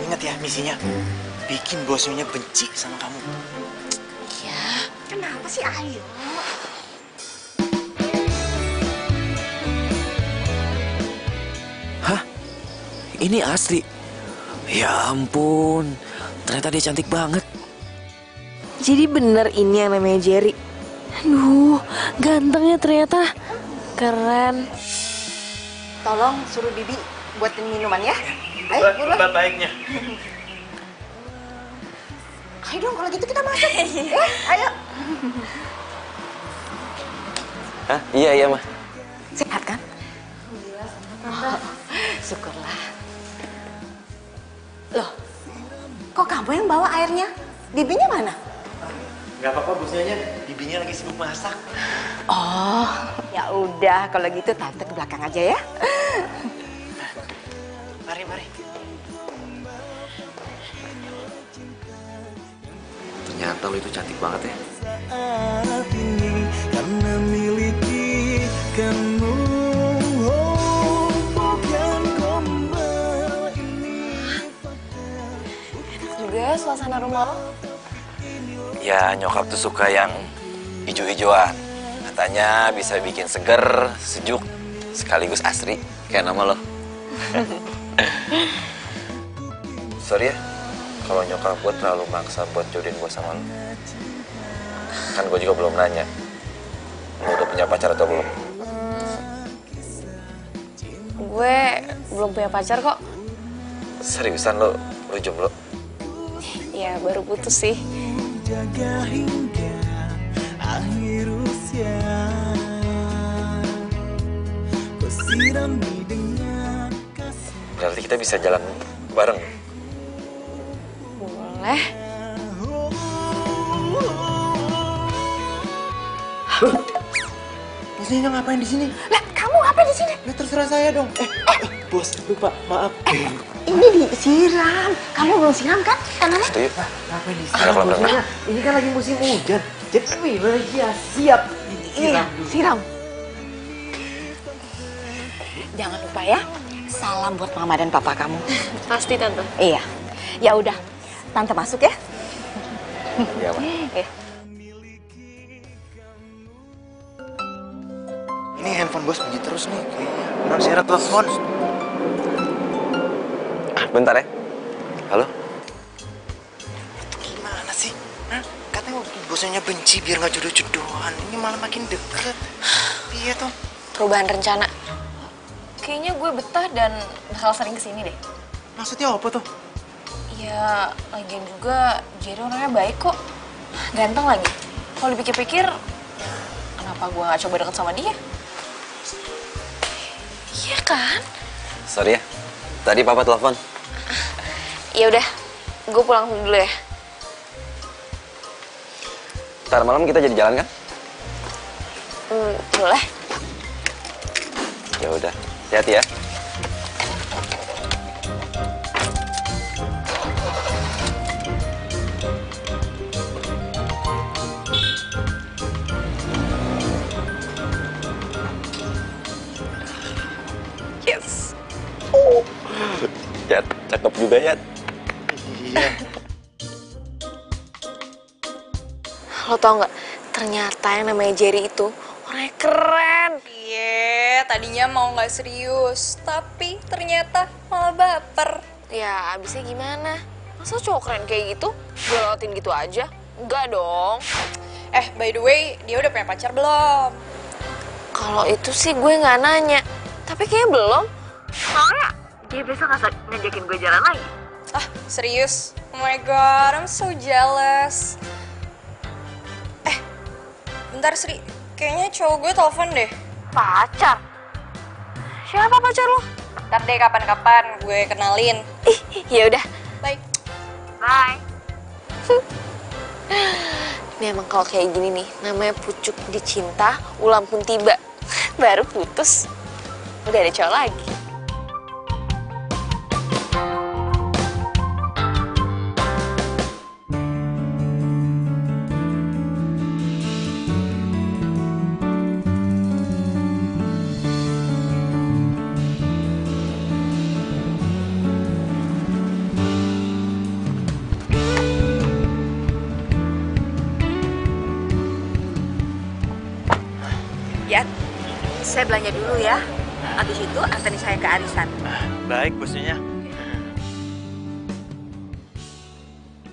Ingat ya misinya, bikin Bos Nyonya benci sama kamu. Ya, kenapa sih ayo? Hah? Ini Asri? Ya ampun, ternyata dia cantik banget. Jadi bener ini yang namanya Jerry. Aduh, gantengnya ternyata. Keren. Tolong suruh Bibi buatin minuman ya. Ayo, buruan. Baiknya. Ayo dong, kalau gitu kita masuk. Ayo. Hah? Iya, Mah. Sehat kan? Oh, syukurlah. Loh, kok kamu yang bawa airnya? Bibinya mana? Gak apa-apa Bos Nyonya, bibinya lagi sibuk masak. Oh, ya udah kalau gitu tante ke belakang aja ya. Mari. Ternyata lo itu cantik banget ya. Saat ini karena miliki kamu, oh, bukan gombal ini. Enak juga ya suasana rumah lo. Ya, nyokap tuh suka yang ijo-ijoan. Katanya bisa bikin seger, sejuk, sekaligus asri. Kayak nama lo. Sorry ya, kalau nyokap gue terlalu maksa buat jodohin gue sama lo. Kan gue juga belum nanya, lo udah punya pacar atau belum? Gue belum punya pacar kok. Seriusan lo jomblo? Ya baru putus sih. Jaga hingga akhir usia, kau sirami dengan kasih. Berarti kita bisa jalan bareng. Boleh. Bosnya ngapain di sini? Lah, kamu ngapain di sini? Nah, terserah saya dong. Bos, lupa, maaf. Ini disiram. Kamu belum siram kan? Tanahnya? Setuju. Ngapain di Ada kolam renang. Ini kan lagi musim hujan. Jadi ya siap. Iya, siram. Jangan lupa ya, salam buat mama dan papa kamu. Pasti tante. Iya. Ya udah, tante masuk ya. Iya, Pak. Iya. Ini handphone bos bunyi terus nih kayaknya. Non Sera telepon. Bentar ya. Halo? Itu gimana sih? Hah? Katanya bosnya benci biar nggak jodoh-jodohan. Ini malah makin deket. Iya tuh. Perubahan rencana. Kayaknya gue betah dan bakal sering kesini deh. Maksudnya apa tuh? Ya, lagian juga Jerry orangnya baik kok. Ganteng lagi. Kalau dipikir-pikir, kenapa gue gak coba deket sama dia? Iya kan? Sorry ya. Tadi papa telepon. Ya udah, gue pulang dulu ya. Ntar malam kita jadi jalan kan? Boleh. Ya udah. Hati-hati ya. Yes. Yat, cakep juga Yat. Iya. Lo tau nggak? Ternyata yang namanya Jerry itu orangnya keren. Iya, tadinya mau nggak serius, tapi ternyata malah baper. Ya, abisnya gimana? Masa cowok keren kayak gitu? Gue lewatin gitu aja? Enggak dong. By the way, dia udah punya pacar belum? Kalau itu sih gue nggak nanya. Tapi kayaknya belum. Soalnya dia besok ngajakin gue jalan lagi. Ah, serius? Oh my god, I'm so jealous. Bentar Sri, kayaknya cowok gue telepon deh. Pacar? Siapa pacar lo? Ntar deh kapan-kapan gue kenalin. Ya udah. Bye. Bye. Ini emang kalau kayak gini nih, namanya pucuk dicinta, ulam pun tiba. Baru putus, udah ada cowok lagi. Ya, saya belanja dulu ya. Habis itu anterin saya ke arisan. Baik bosnya.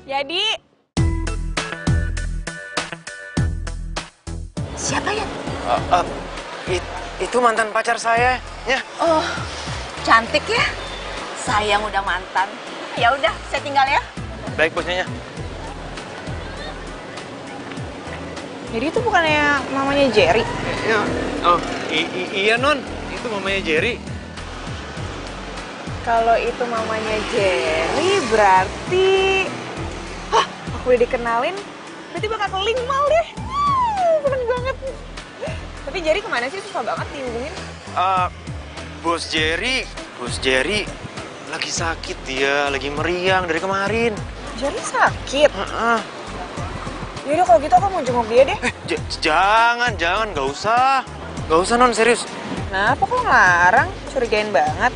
Jadi, Siapa ya? Itu mantan pacar saya. Ya. Oh, cantik ya. Sayang udah mantan. Ya udah, saya tinggal ya. Baik bosnya. Jadi itu bukannya mamanya Jerry? Ya. Oh, iya non. Itu mamanya Jerry. Kalau itu mamanya Jerry berarti... Hah, aku udah dikenalin, berarti bakal ke link mal deh. Seneng banget. Tapi Jerry kemana sih? Susah banget dihubungin. Bos Jerry lagi sakit dia, lagi meriang dari kemarin. Jerry sakit? Yaudah kalau gitu aku mau jenguk dia deh. Jangan, nggak usah non, serius. Kenapa kok ngelarang? Curigain banget.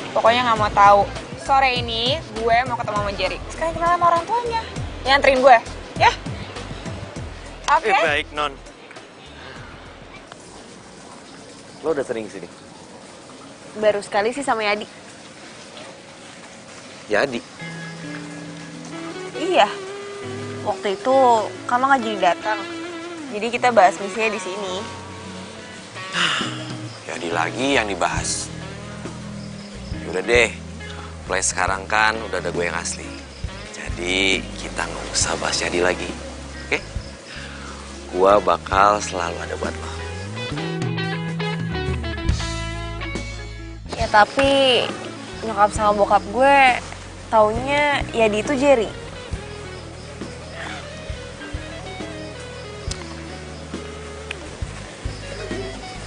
Pokoknya nggak mau tahu. Sore ini gue mau ketemu sama Jerry. Sekarang kenal sama orang tuanya. Ya, anterin gue, ya? Oke. Baik non. Lo udah sering sini? Baru sekali sih sama Yadi. Yadi? Iya. Waktu itu kamu nggak jadi datang. Jadi kita bahas misinya di sini. Yadi lagi yang dibahas. Udah deh, mulai sekarang kan udah ada gue yang asli. Jadi kita nggak usah bahas Yadi lagi, oke? Gue bakal selalu ada buat lo. Ya tapi nyokap sama bokap gue taunya Yadi itu Jerry.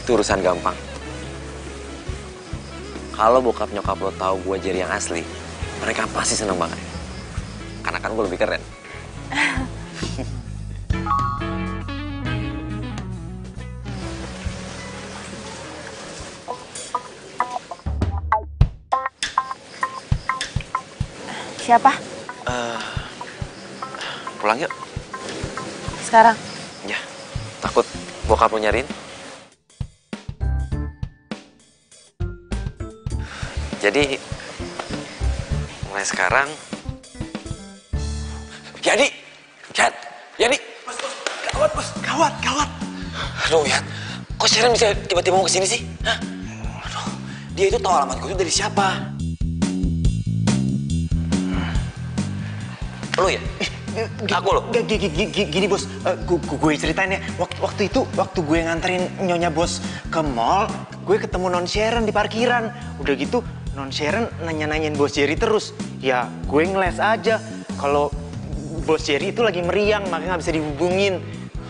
Itu urusan gampang. Kalau bokap nyokap lo tahu gue Jerry yang asli, mereka pasti seneng banget. Karena kan gue lebih keren. Siapa? Pulang yuk. Sekarang? Ya, takut bokap lo nyariin. Jadi, mulai sekarang... Yadi! Yadi! Bos, gawat bos, gawat. Aduh, Yad, kok Sharon bisa tiba-tiba mau kesini sih? Hah? Aduh, dia itu tahu alamat gue itu dari siapa? Lo ya? Aku lo? Gini bos, gue ceritain ya. Waktu itu, waktu gue nganterin nyonya bos ke mall, gue ketemu non Sharon di parkiran. Udah gitu, non Sharon nanya-nanyain bos Jerry terus. Ya, gue ngeles aja. Kalau bos Jerry itu lagi meriang, makanya nggak bisa dihubungin.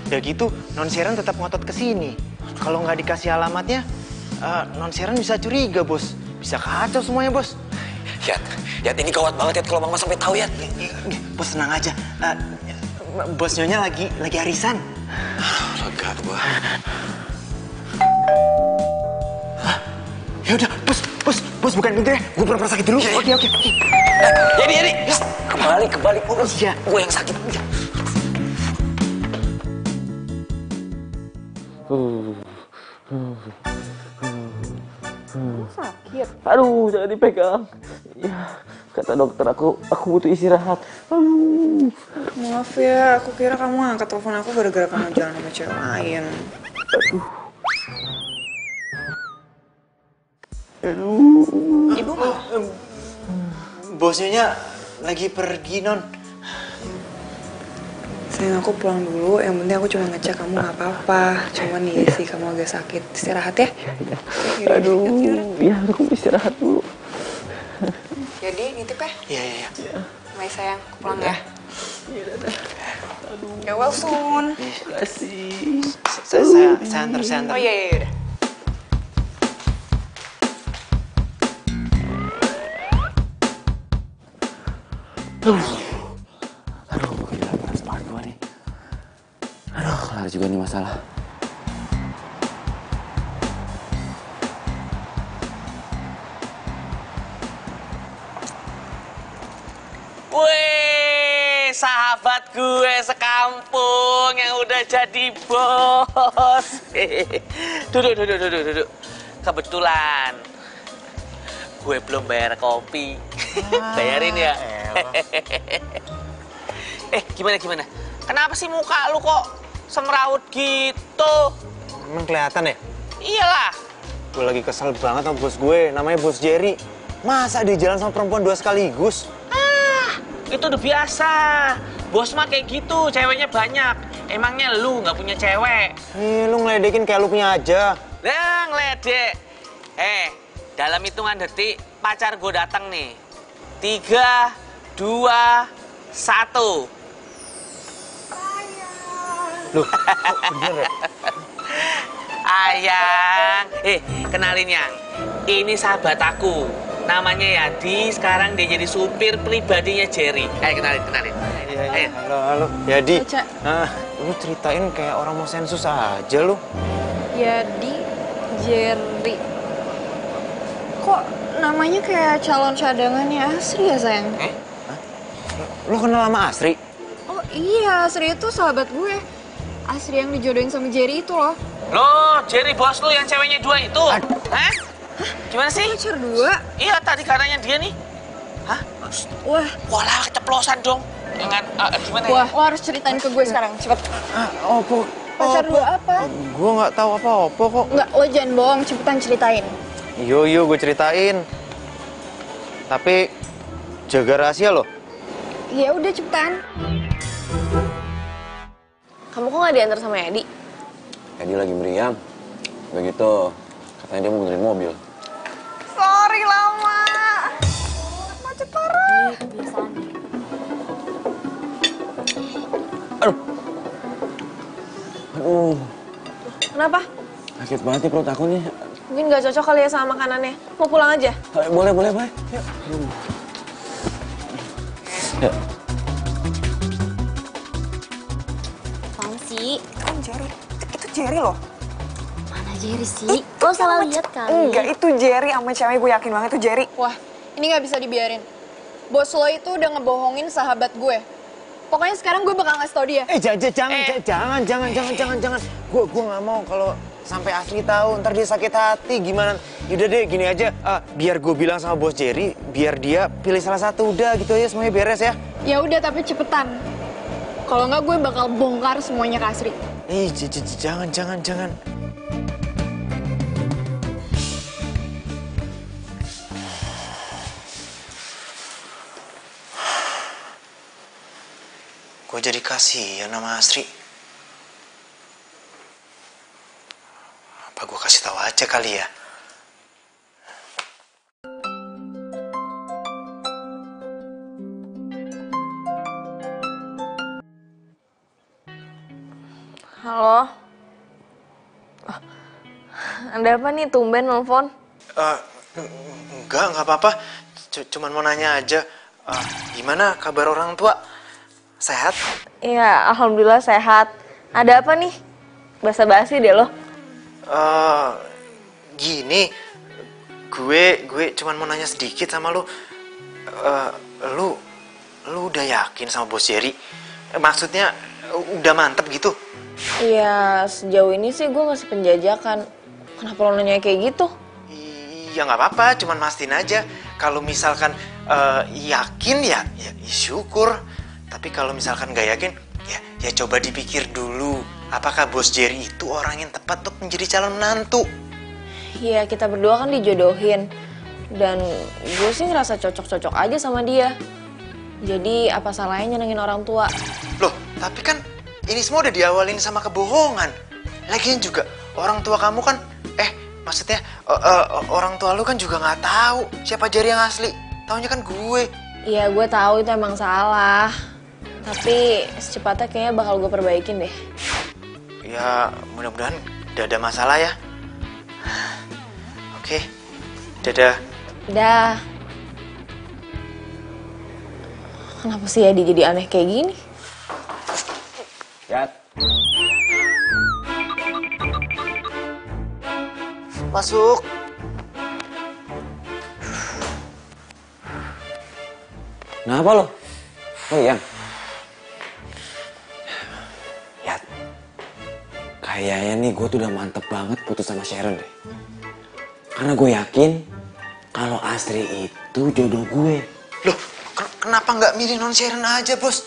Udah gitu, non Sharon tetap ngotot ke sini. Kalau nggak dikasih alamatnya, non Sharon bisa curiga bos. Bisa kacau semuanya bos. Yat, ini gawat banget Yat, kalau mama sampai tahu Yat. Bos tenang aja. Bos nyonya lagi arisan. Lega gua. Ya udah, bos bukan pintu ya. Gue pura-pura sakit dulu. Oke. Yadi. Kembali. Oh iya. Gue yang sakit. Sakit. Aduh, jangan dipegang. Ya, kata dokter aku butuh istirahat. Aduh. Maaf ya, aku kira kamu angkat telepon aku gara-gara kamu jalan sama cewek lain. Aduh. Ibu mau? Bosnya lagi pergi non. Sayang, aku pulang dulu. Yang penting aku cuma ngecek kamu nggak apa-apa. Cuman nih sih kamu agak sakit. Istirahat ya. Aduh, ya aku istirahat dulu. Jadi nitip ya? Iya. Mai sayang, aku pulang ya. Get well soon. Terima kasih. Saya antar. Oh iya udah. Aduh, gila panas banget gua nih. Aduh, kelar juga nih masalah. Wih, sahabat gue sekampung yang udah jadi bos. Duduk. Kebetulan gue belum bayar kopi. Bayarin ya. Gimana? Kenapa sih muka lu kok semrawut gitu? Emang kelihatan ya? Iyalah. Gue lagi kesel banget sama bos gue. Namanya bos Jerry. Masa dia jalan sama perempuan 2 sekaligus? Itu udah biasa. Bos mah kayak gitu, ceweknya banyak. Emangnya lu nggak punya cewek? Lu ngeledekin kayak lu punya aja. Nah, ngeledek. Dalam hitungan detik, pacar gue datang nih. 3, 2, 1. Loh, bener ya? Ayang. Kenalin Yang. Ini sahabat aku. Namanya Yadi, sekarang dia jadi supir pribadinya Jerry. Kenalin. Iya. Halo. Yadi. Lu ceritain kayak orang mau sensus aja lu. Yadi, Jerry. Kok namanya kayak calon cadangannya Asri ya, sayang? Lu kenal sama Asri? Oh iya, Asri itu sahabat gue. Asri yang dijodohin sama Jerry itu loh. Loh, Jerry bos lu yang ceweknya 2 itu? Hah? Gimana sih? Pacar 2? Iya, tadi katanya dia nih. Hah? Wah. Walah, keceplosan dong. Jangan, gimana Wah, ya? lo harus ceritain ke gue sekarang, cepet. Opo. Pacar 2 apa? Gue nggak tahu apa-apa kok. Enggak, lo jangan bohong, cepetan ceritain. Yo, gue ceritain. Tapi jaga rahasia loh. Ya udah cepetan. Kamu kok nggak diantar sama Edi? Edi lagi meriang. Begitu, katanya dia mau benerin mobil. Sorry lama. Macet parah. Aduh, Kenapa? sakit banget nih perut aku nih. Mungkin nggak cocok kali ya sama makanannya. Mau pulang aja? Boleh. Yuk. Ya. Apaan sih? Kan Jerry. Itu Jerry loh. Mana Jerry sih? Lo salah lihat kali. Enggak, itu Jerry sama cewek, gue yakin banget itu Jerry. Wah, ini nggak bisa dibiarin. Bos lo itu udah ngebohongin sahabat gue. Pokoknya sekarang gue bakal ngasih tau dia. Jangan. Gue nggak mau kalau sampai Asri tahu, ntar dia sakit hati gimana. Yaudah deh, gini aja. Biar gue bilang sama bos Jerry, biar dia pilih salah satu. Udah gitu aja, semuanya beres ya. Ya udah, tapi cepetan. Kalau nggak gue bakal bongkar semuanya ke Asri. Jangan. Gue jadi kasihan sama Asri. Apa gue kasih tahu aja kali ya? Halo? Ada apa nih, tumben nelfon? Enggak apa-apa. Cuman mau nanya aja. Gimana kabar orang tua? Sehat? Iya, alhamdulillah sehat. Ada apa nih? Basa-basi deh lo. Gini, gue cuman mau nanya sedikit sama lu. Lu udah yakin sama bos Jerry? Maksudnya udah mantep gitu? Iya, sejauh ini sih gue masih penjajakan. Kenapa lo nanya kayak gitu? Ya nggak apa-apa, cuman mastiin aja. Kalau misalkan yakin ya syukur. Tapi kalau misalkan nggak yakin, ya coba dipikir dulu. Apakah bos Jerry itu orang yang tepat untuk menjadi calon menantu? Iya, kita berdua kan dijodohin. Dan gue sih ngerasa cocok-cocok aja sama dia. Jadi apa salahnya nyenengin orang tua? Loh, tapi kan ini semua udah diawalin sama kebohongan. Lagian juga orang tua kamu kan, maksudnya orang tua lu kan juga nggak tahu siapa Jerry yang asli. Taunya kan gue. Iya, gue tahu itu emang salah. Tapi secepatnya kayaknya bakal gue perbaikin deh. Ya, mudah-mudahan gak ada masalah ya. Oke, dadah. Dah. Kenapa sih Adi jadi aneh kayak gini? Yat. Masuk. Kenapa lo? Oh iya. Yat. Kayaknya nih gue tuh udah mantep banget putus sama Sharon deh. Karena gue yakin kalau Astri itu jodoh gue. Loh, kenapa nggak milih non Sharon aja, bos?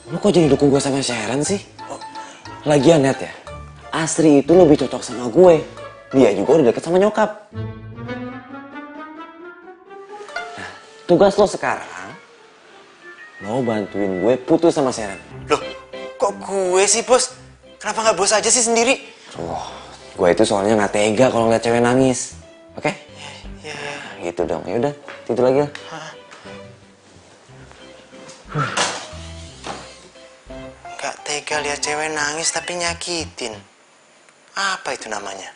Lo kok jadi dukung gue sama Sharon sih? Lagian Net ya, Astri itu lebih cocok sama gue. Dia juga udah deket sama nyokap. Nah, tugas lo sekarang, lo bantuin gue putus sama Sharon. Loh, kok gue sih, bos? Kenapa nggak bos aja sih sendiri? Gue itu soalnya nggak tega kalau ngeliat cewek nangis. Oke? Ya. Nah, gitu dong. Yaudah, tidur lagi lah. Nggak tega lihat cewek nangis tapi nyakitin. Apa itu namanya?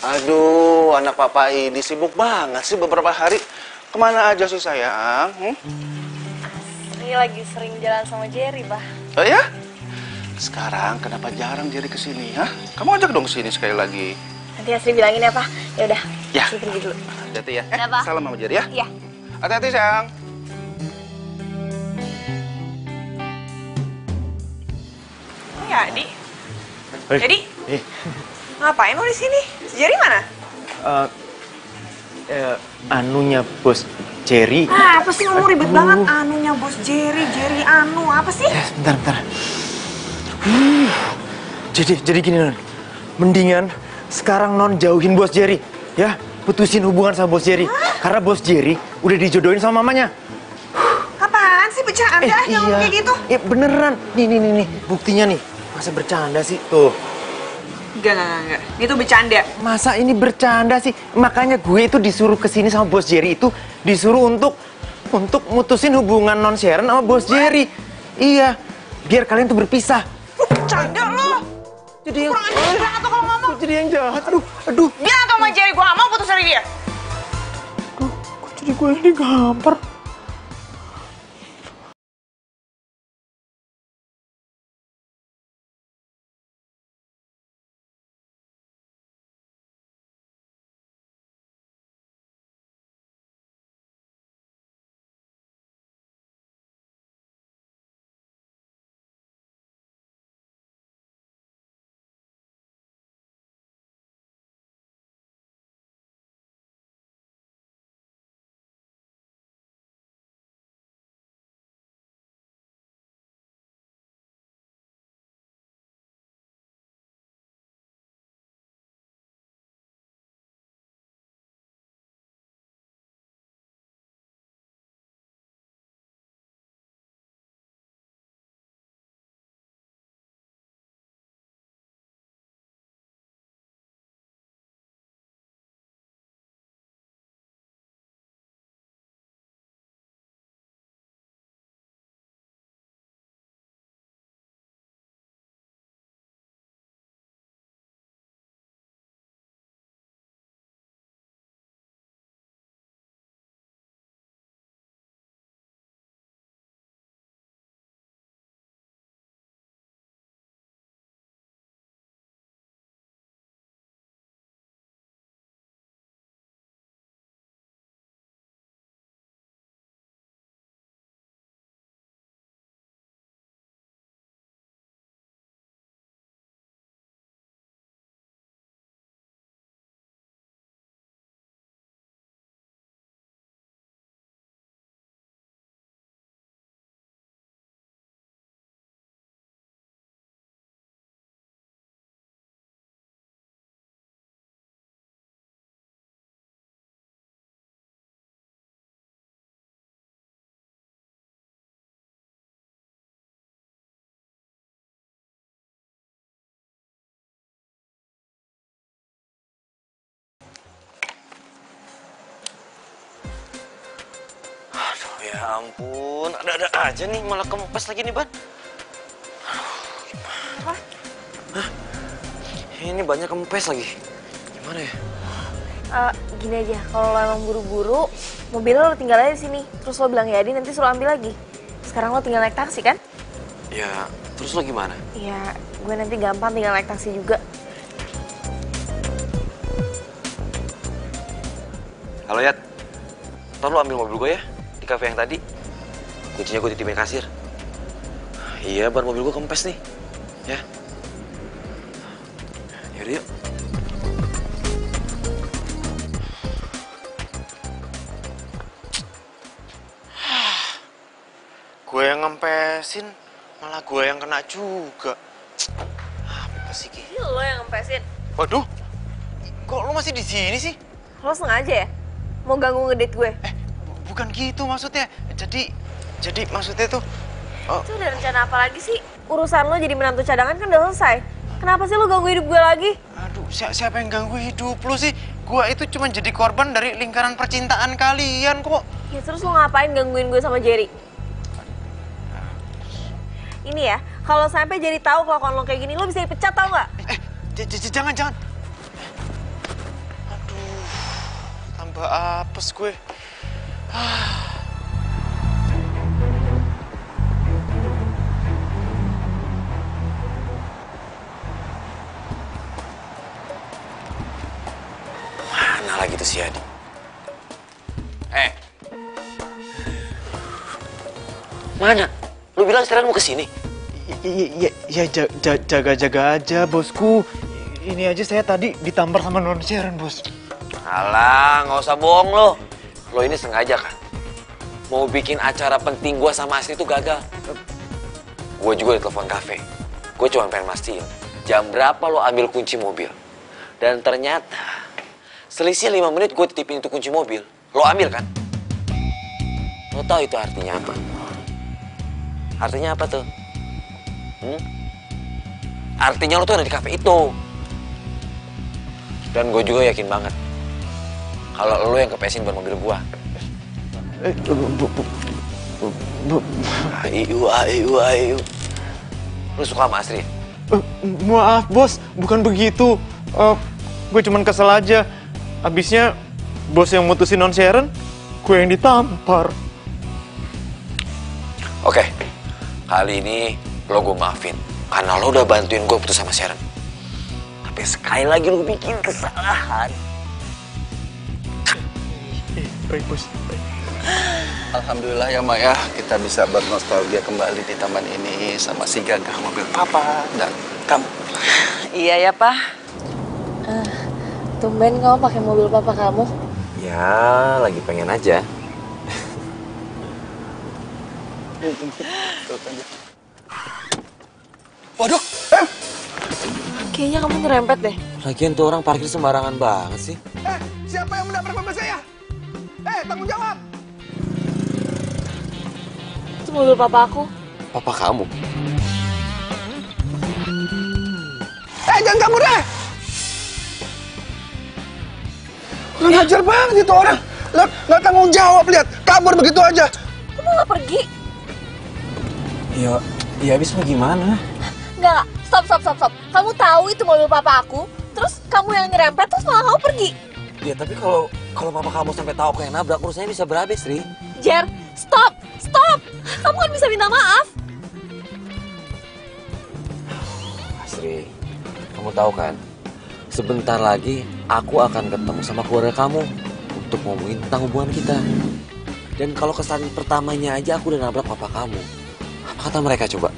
Aduh, anak papa ini sibuk banget sih beberapa hari. Kemana aja sih sayang? Ini lagi sering jalan sama Jerry, Bah. Oh ya? Sekarang kenapa jarang Jerry kesini, ha? Kamu ajak dong kesini sekali lagi. Nanti Asri bilangin ya, Pak. Ya udah. Ya. Asri pergi dulu. Hati-hati ya. Udah, Pak. Salam sama Jerry ya. Iya. Hati-hati sayang. Adi. Hei. Jadi, ngapain lo di sini? Si Jerry mana? Anunya bos Jerry. Ah, apa sih ngomong ribet banget? Anunya bos Jerry, Jerry anu, apa sih? Bentar. Jadi gini non, mendingan sekarang non jauhin bos Jerry, ya, putusin hubungan sama bos Jerry. Karena bos Jerry udah dijodohin sama mamanya. Apaan sih bercanda aja ngomong kayak gitu? Iya beneran. Nih, buktinya nih. Masa bercanda sih tuh? Enggak. Itu bercanda. Masa ini bercanda sih? Makanya gue itu disuruh kesini sama bos Jerry itu disuruh untuk mutusin hubungan non Sharon sama bos Jerry. Iya, biar kalian tuh berpisah. Bercanda lo. Jadi yang kurang ajar banget tuh kalau ngomong. Jadi yang jahat. Aduh. Bilang sama Jerry gue gak mau putus dari dia. Kok jadi gue yang digampar? Ya ampun, ada-ada aja nih, malah kempes lagi nih, Ban. Apa? Hah? Ini banyak kempes lagi. Gimana ya? Gini aja, kalau lo emang buru-buru, mobil lo tinggal aja di sini. Terus lo bilang ya Adi, nanti suruh ambil lagi. Sekarang lo tinggal naik taksi kan? Ya, terus lo gimana? Ya, gue nanti gampang tinggal naik taksi juga. Halo, Yat. Ntar lo ambil mobil gue ya, di kafe yang tadi. Kuncinya gue titipin kasir. Iya, ban mobil gue kempes nih. Ya. Yaudah, yuk. Gue yang ngempesin, malah gue yang kena juga. Apa sih, Ki? Ini lo yang ngempesin. Waduh, kok lo masih di sini sih? Lo sengaja ya? Mau ganggu ngedate gue? Bukan gitu maksudnya. Jadi maksudnya tuh... Itu udah rencana apa lagi sih? Urusan lo jadi menantu cadangan kan udah selesai. Kenapa sih lo ganggu hidup gue lagi? Aduh, siapa yang ganggu hidup lo sih? Gue itu cuma jadi korban dari lingkaran percintaan kalian kok. Ya terus lo ngapain gangguin gue sama Jerry? Ini ya, kalau sampai Jerry tahu kelakuan lo kayak gini, lo bisa dipecat tau nggak? Jangan. Aduh, tambah apes gue. Mana lagi tuh si Adi? Mana? Lu bilang sekarang mau kesini? Jaga-jaga aja, bosku. Ini aja saya tadi ditampar sama non Sharon, bos. Alah, nggak usah bohong lo. Lo ini sengaja kan? Mau bikin acara penting gua sama Asri itu gagal. Gue juga ditelepon kafe. Gue cuma pengen mastiin jam berapa lo ambil kunci mobil. Dan ternyata selisih 5 menit gue titipin itu kunci mobil. Lo ambil kan? Lo tahu itu artinya apa? Artinya apa tuh? Artinya lo tuh ada di kafe itu. Dan gue juga yakin banget kalau lo yang kepesin buat mobil gue. Ayo. Lu suka sama Asri? Maaf, bos. Bukan begitu. Gue cuman kesel aja. Abisnya bos yang mutusin non Sharon, gue yang ditampar. Oke, kali ini lo gue maafin. Karena lo udah bantuin gue putus sama Sharon. Tapi sekali lagi lo bikin kesalahan. Baik, bos. Alhamdulillah ya Mak ya, kita bisa bernostalgia kembali di taman ini sama si gagah mobil papa dan kamu. Iya ya, Pak. Tumben kamu pakai mobil papa kamu. Ya, lagi pengen aja. Waduh, Kayaknya kamu nyerempet deh. Lagian tuh orang parkir sembarangan banget sih. siapa yang menabrak mobil saya? Tanggung jawab! Itu mobil papa aku. Papa kamu? Jangan kabur deh! Kurang ajar banget itu orang. Nggak tanggung jawab, lihat. Kabur begitu aja. Kamu nggak pergi? Ya habis mau gimana? Nggak. Stop. Kamu tahu itu mobil papa aku. Terus kamu yang nyerempet, terus malah kamu pergi. Ya tapi kalau papa kamu sampai tahu aku yang nabrak, urusannya bisa berabe, Sri. Jer, stop. Kamu kan bisa minta maaf. Sri, kamu tahu kan? Sebentar lagi aku akan ketemu sama keluarga kamu untuk ngomongin tentang hubungan kita. Dan kalau kesan pertamanya aja aku udah nabrak papa kamu, apa kata mereka coba?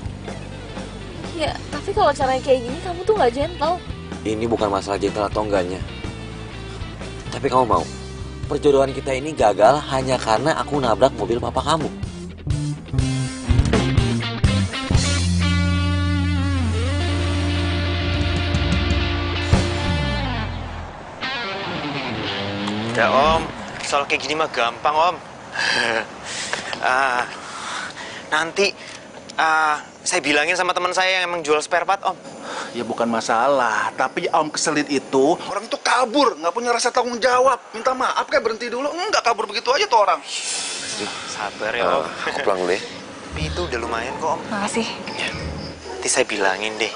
Ya, tapi kalau caranya kayak gini kamu tuh nggak gentle. Ini bukan masalah gentle atau enggaknya. Tapi kamu mau, perjodohan kita ini gagal hanya karena aku nabrak mobil papa kamu. Ya Om, soal kayak gini mah gampang Om. Nanti saya bilangin sama teman saya yang emang jual spare part Om. Ya bukan masalah, tapi Om keselin itu orang tuh kabur, nggak punya rasa tanggung jawab. Minta maaf kayak berhenti dulu, nggak kabur begitu aja tuh orang. Sabar ya Om. Aku pulang dulu ya. Tapi itu udah lumayan kok Om. Makasih. Ya, nanti saya bilangin deh.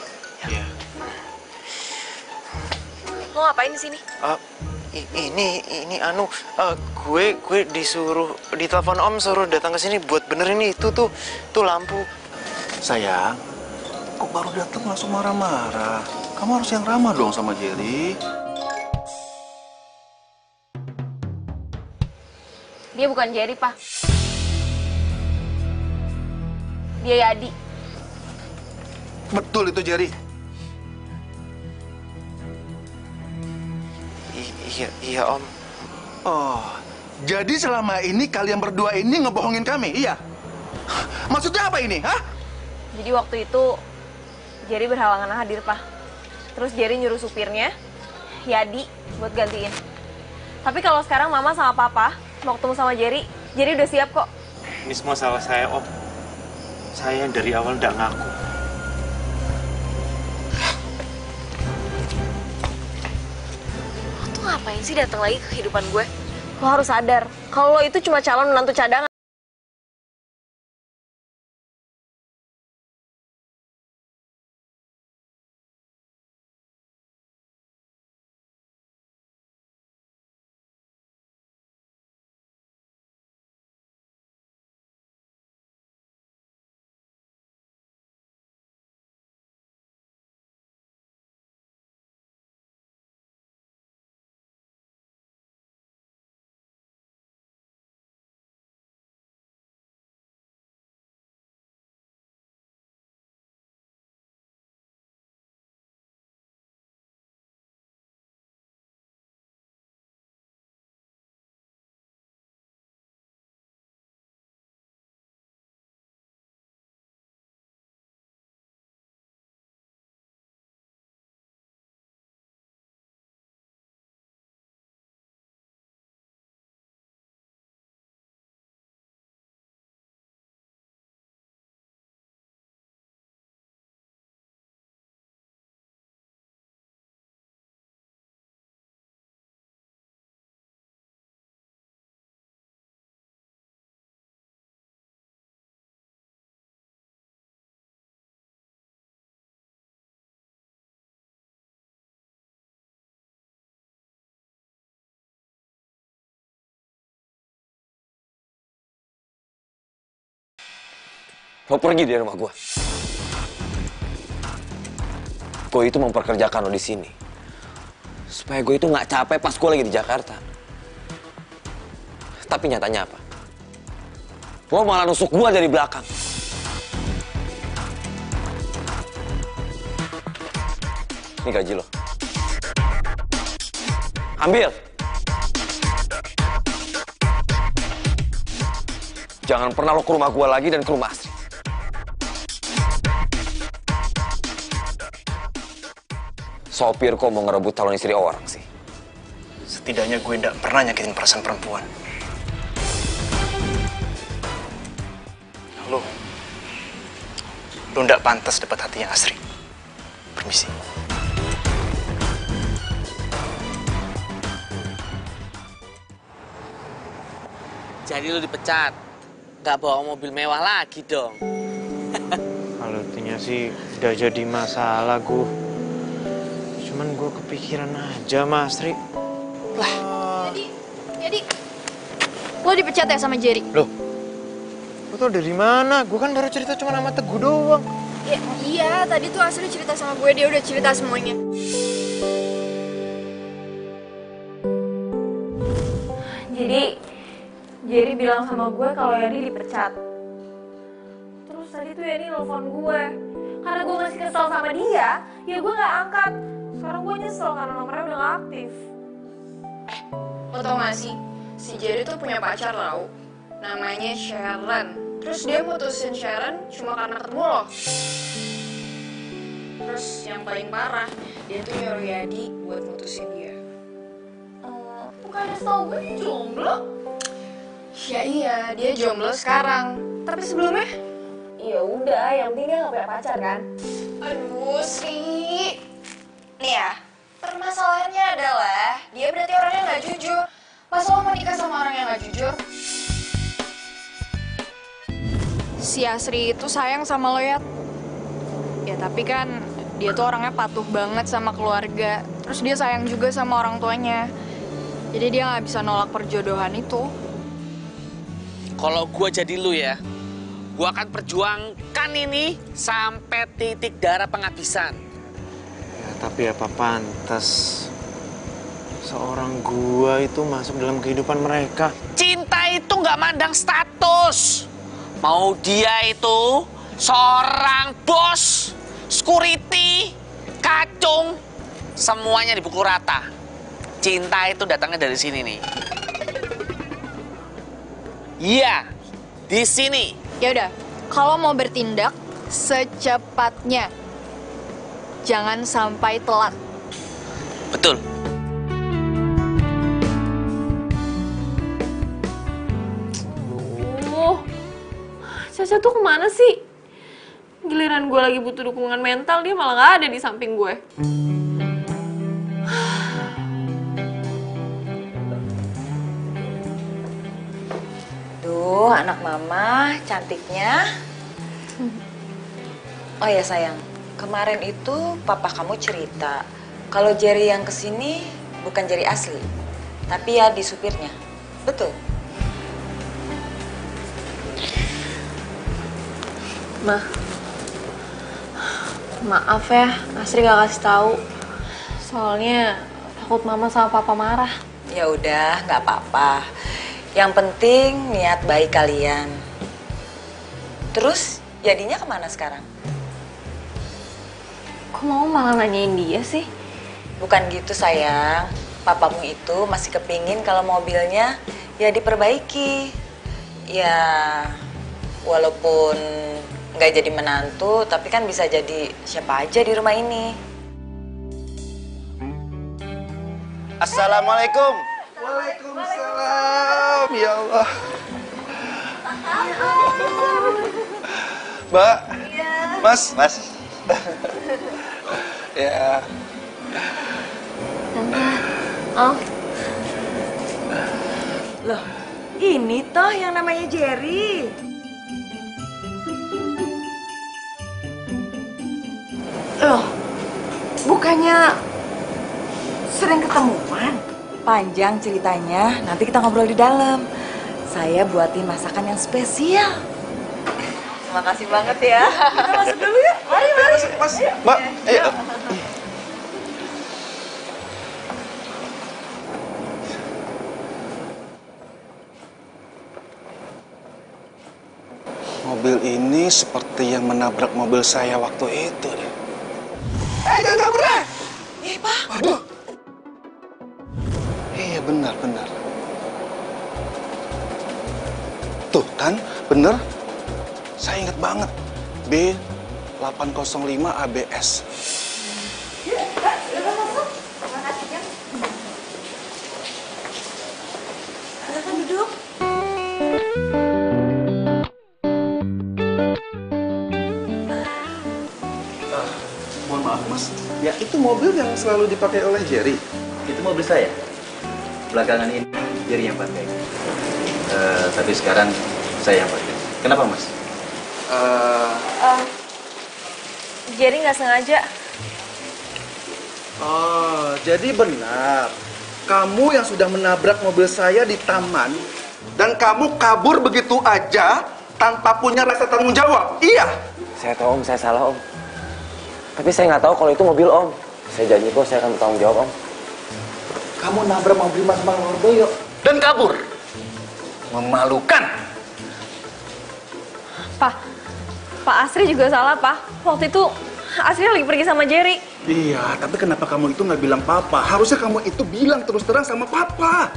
Ya. Lo ngapain di sini? Ini gue disuruh ditelepon Om suruh datang ke sini buat benerin itu tuh lampu. Sayang, kok baru datang langsung marah-marah? Kamu harus yang ramah dong sama Jerry. Dia bukan Jerry, Pak. Dia Yadi. Betul itu Jerry. Iya Om. Oh, jadi selama ini kalian berdua ini ngebohongin kami, iya? Maksudnya apa ini, hah? Jadi waktu itu Jerry berhalangan hadir, Pak. Terus Jerry nyuruh supirnya, Yadi, buat gantiin. Tapi kalau sekarang Mama sama Papa mau ketemu sama Jerry udah siap kok. Ini semua salah saya Om. Saya yang dari awal nggak ngaku. Lo tuh ngapain sih datang lagi ke kehidupan gue? Lo harus sadar, kalau lo itu cuma calon menantu cadangan. Lo pergi dari rumah gue. Gue itu memperkerjakan lo di sini supaya gue itu nggak capek pas gue lagi di Jakarta. Tapi nyatanya apa? Lo malah nusuk gue dari belakang. Ini gaji lo. Ambil. Jangan pernah lo ke rumah gue lagi dan ke rumah Astri. Sopir kok mau ngerebut calon istri orang sih? Setidaknya gue nggak pernah nyakitin perasaan perempuan. Lo nggak pantas dapat hatinya Astri. Permisi. Jadi lu dipecat, nggak bawa mobil mewah lagi dong. Kalau intinya sih udah jadi masalah gue. Cuman gue kepikiran aja, Mas Tri. Jadi lo dipecat ya sama Jerry? Loh, lo tau dari mana? Gue kan baru cerita cuma sama Teguh doang. Ya, iya, tadi tuh Asri cerita sama gue, dia udah cerita semuanya. Jadi Jerry bilang sama gue kalau Yani dipecat. Terus tadi tuh Yani nelfon gue. Karena gue masih kesel sama dia, ya gue gak angkat. Sekarang gue nyesel karena nomornya udah gak aktif. Lo tau gak sih, si Jerry tuh punya pacar tau. Namanya Sharon. Terus dia mutusin Sharon cuma karena ketemu lo. Terus yang paling parah, dia tuh nyuruh Yadi buat mutusin dia. Bukannya setau gue dia jomblo? Ya iya, dia jomblo sekarang. Tapi sebelumnya? Ya udah, yang penting dia gak punya pacar kan? Aduh, Sri. Nih ya, permasalahannya adalah dia berarti orangnya gak jujur. Pas lo mau nikah sama orang yang gak jujur, si Asri itu sayang sama lo ya. Ya tapi kan dia tuh orangnya patuh banget sama keluarga. Terus dia sayang juga sama orang tuanya. Jadi dia gak bisa nolak perjodohan itu. Kalau gue jadi lu ya, gue akan perjuangkan ini sampai titik darah penghabisan. Ya, tapi apa pantas seorang gua itu masuk dalam kehidupan mereka? Cinta itu nggak mandang status. Mau dia itu seorang bos, security, kacung, semuanya dipukul rata. Cinta itu datangnya dari sini nih. Iya, di sini. Ya udah, kalau mau bertindak secepatnya. Jangan sampai telat. Betul. Caca tuh kemana sih? Giliran gue lagi butuh dukungan mental, dia malah gak ada di samping gue. Duh, anak mama cantiknya. Oh ya sayang, kemarin itu papa kamu cerita kalau Jerry yang kesini bukan Jerry asli, tapi ya di supirnya. Betul? Maaf ya, Asri gak kasih tahu. Soalnya takut mama sama papa marah. Ya udah, nggak apa-apa. Yang penting niat baik kalian. Terus jadinya kemana sekarang? Kok mau malah nanyain dia sih? Bukan gitu sayang. Papamu itu masih kepingin kalau mobilnya ya diperbaiki. Ya walaupun nggak jadi menantu, tapi kan bisa jadi siapa aja di rumah ini. Assalamualaikum. Waalaikumsalam. Ya Allah. Mbak. Mas. Ya. Oh. Loh, ini toh yang namanya Jerry. Loh, bukannya sering ketemuan? Panjang ceritanya, nanti kita ngobrol di dalam. Saya buatin masakan yang spesial. makasih banget ya. Kita masuk dulu ya. Mari, mari. Mas, Mbak, ayo. Mobil ini seperti yang menabrak mobil saya waktu itu deh. Jangan kabur deh! Iya, Pak. Waduh. Iya, benar. Tuh kan, bener. Saya ingat banget. B805 ABS. Silakan duduk. Mohon maaf, Mas. Ya, itu mobil yang selalu dipakai oleh Jerry. Itu mobil saya. Belakangan ini Jerry yang pakai. Tapi sekarang saya yang pakai. Kenapa, Mas? Jerry nggak sengaja. Oh, jadi benar. Kamu yang sudah menabrak mobil saya di taman dan kamu kabur begitu aja tanpa punya rasa tanggung jawab. Iya. Saya tahu Om, saya salah Om. Tapi saya nggak tahu kalau itu mobil Om. Saya janji kok saya akan bertanggung jawab Om. Kamu nabrak mobil Mas Mangordoyo dan kabur. Memalukan. Pak Asri juga salah, Pak. Waktu itu Asri lagi pergi sama Jerry. Iya, tapi kenapa kamu itu nggak bilang papa? Harusnya kamu itu bilang terus terang sama papa.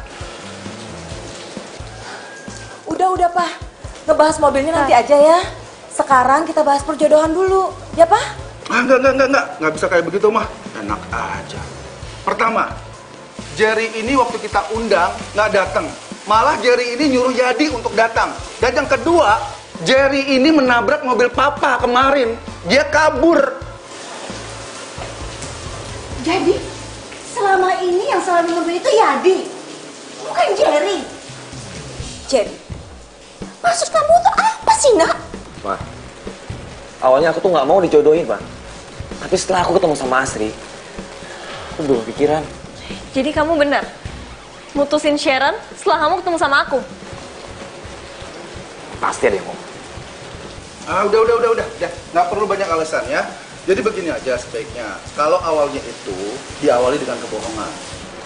Udah, Pak. Ngebahas mobilnya nanti aja ya. Sekarang kita bahas perjodohan dulu. Ya, Pak? Enggak. Nggak bisa kayak begitu, mah. Enak aja. Pertama, Jerry ini waktu kita undang nggak datang. Malah Jerry ini nyuruh Yadi untuk datang. Dan yang kedua, Jerry ini menabrak mobil papa kemarin. Dia kabur. Jadi, selama ini yang selalu mobil itu Yadi, bukan Jerry. Jerry, maksud kamu tuh apa sih, Nak? Ma, awalnya aku tuh nggak mau dijodohin, Pak. Tapi setelah aku ketemu sama Asri, aku belum pikiran. Jadi kamu benar mutusin Sharon setelah kamu ketemu sama aku? Pasti ada yang mau. Udah. Nggak perlu banyak alasan ya. Jadi begini aja sebaiknya. Kalau awalnya itu diawali dengan kebohongan,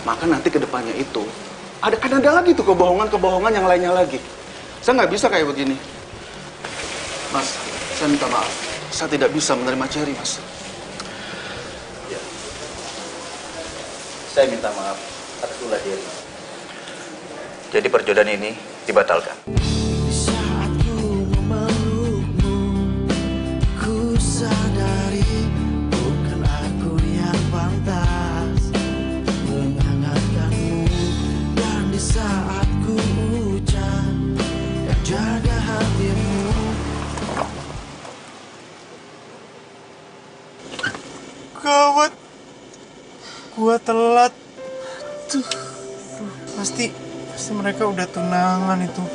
maka nanti ke depannya itu ada lagi tuh kebohongan yang lainnya lagi. Saya nggak bisa kayak begini. Mas, saya minta maaf. Saya tidak bisa menerima Jerry, Mas. Ya. Saya minta maaf atas ulah Jerry. Jadi perjodohan ini dibatalkan. Gawat, gua telat. Tuh, pasti mereka udah tunangan itu.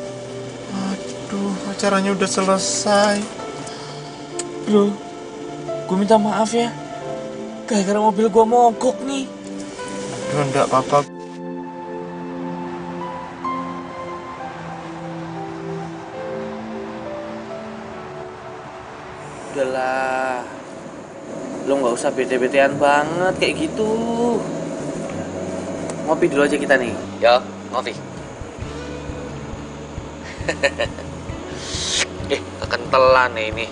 Aduh, acaranya udah selesai. Bro, gue minta maaf ya. Gara-gara mobil gue mogok nih. Aduh, enggak apa-apa. Udahlah, lo nggak usah bete-betean banget kayak gitu. Ngopi dulu aja kita nih. Yo, ngopi. Kekentelan nih ini.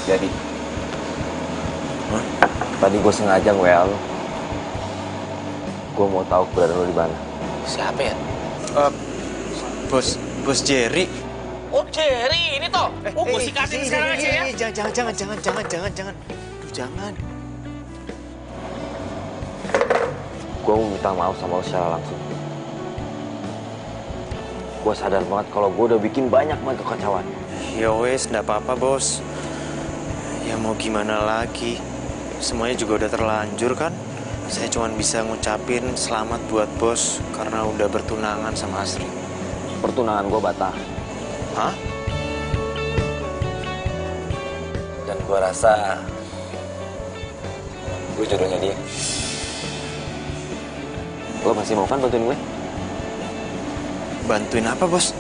Jadi, tadi gue sengaja nge-WA lo. Gue mau tahu keberadaan lo di mana. Siapa ya? Bos Jerry. Oh, Jerry ini toh. Gue sikatin sekarang aja ya. Jangan. Duh, jangan. Gue mau minta maaf sama lo secara langsung. Gue sadar banget kalau gue udah bikin banyak banget kekacauan. Ya wes, nggak apa-apa bos. Ya mau gimana lagi. Semuanya juga udah terlanjur kan. Saya cuma bisa ngucapin selamat buat bos karena udah bertunangan sama Asri. Pertunangan gue batal. Hah? Dan gue rasa gue jodohnya dia. Lo masih mau kan bantuin gue? Bantuin apa bos?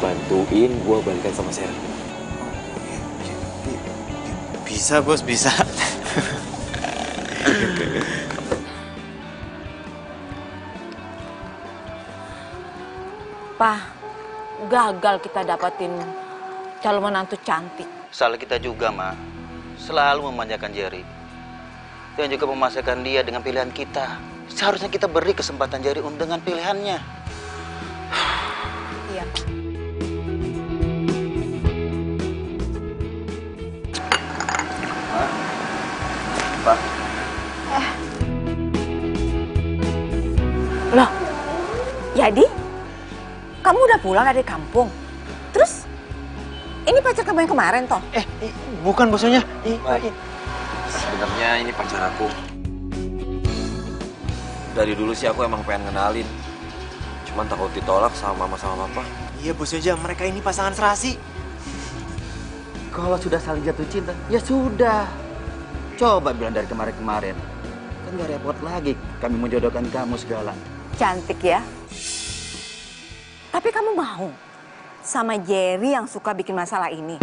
bantuin gue balikan sama Sera? Bisa bos, bisa. Pak, gagal kita dapetin calon menantu cantik. Salah kita juga, Ma. Selalu memanjakan Jerry. Dan juga memasakkan dia dengan pilihan kita. Seharusnya kita beri kesempatan Jerry dengan pilihannya. Iya, Pak. Pak. Loh, jadi kamu udah pulang dari kampung? Terus ini pacar kamu yang kemarin toh? Bukan bosnya. Sebenarnya ini pacar aku. Dari dulu sih aku emang pengen kenalin. Cuman takut ditolak sama mama sama papa. Iya bosnya, mereka ini pasangan serasi. Kalau sudah saling jatuh cinta, ya sudah. Coba bilang dari kemarin-kemarin. Kan gak repot lagi kami menjodohkan kamu segala. Cantik ya. Tapi kamu mau sama Jerry yang suka bikin masalah ini?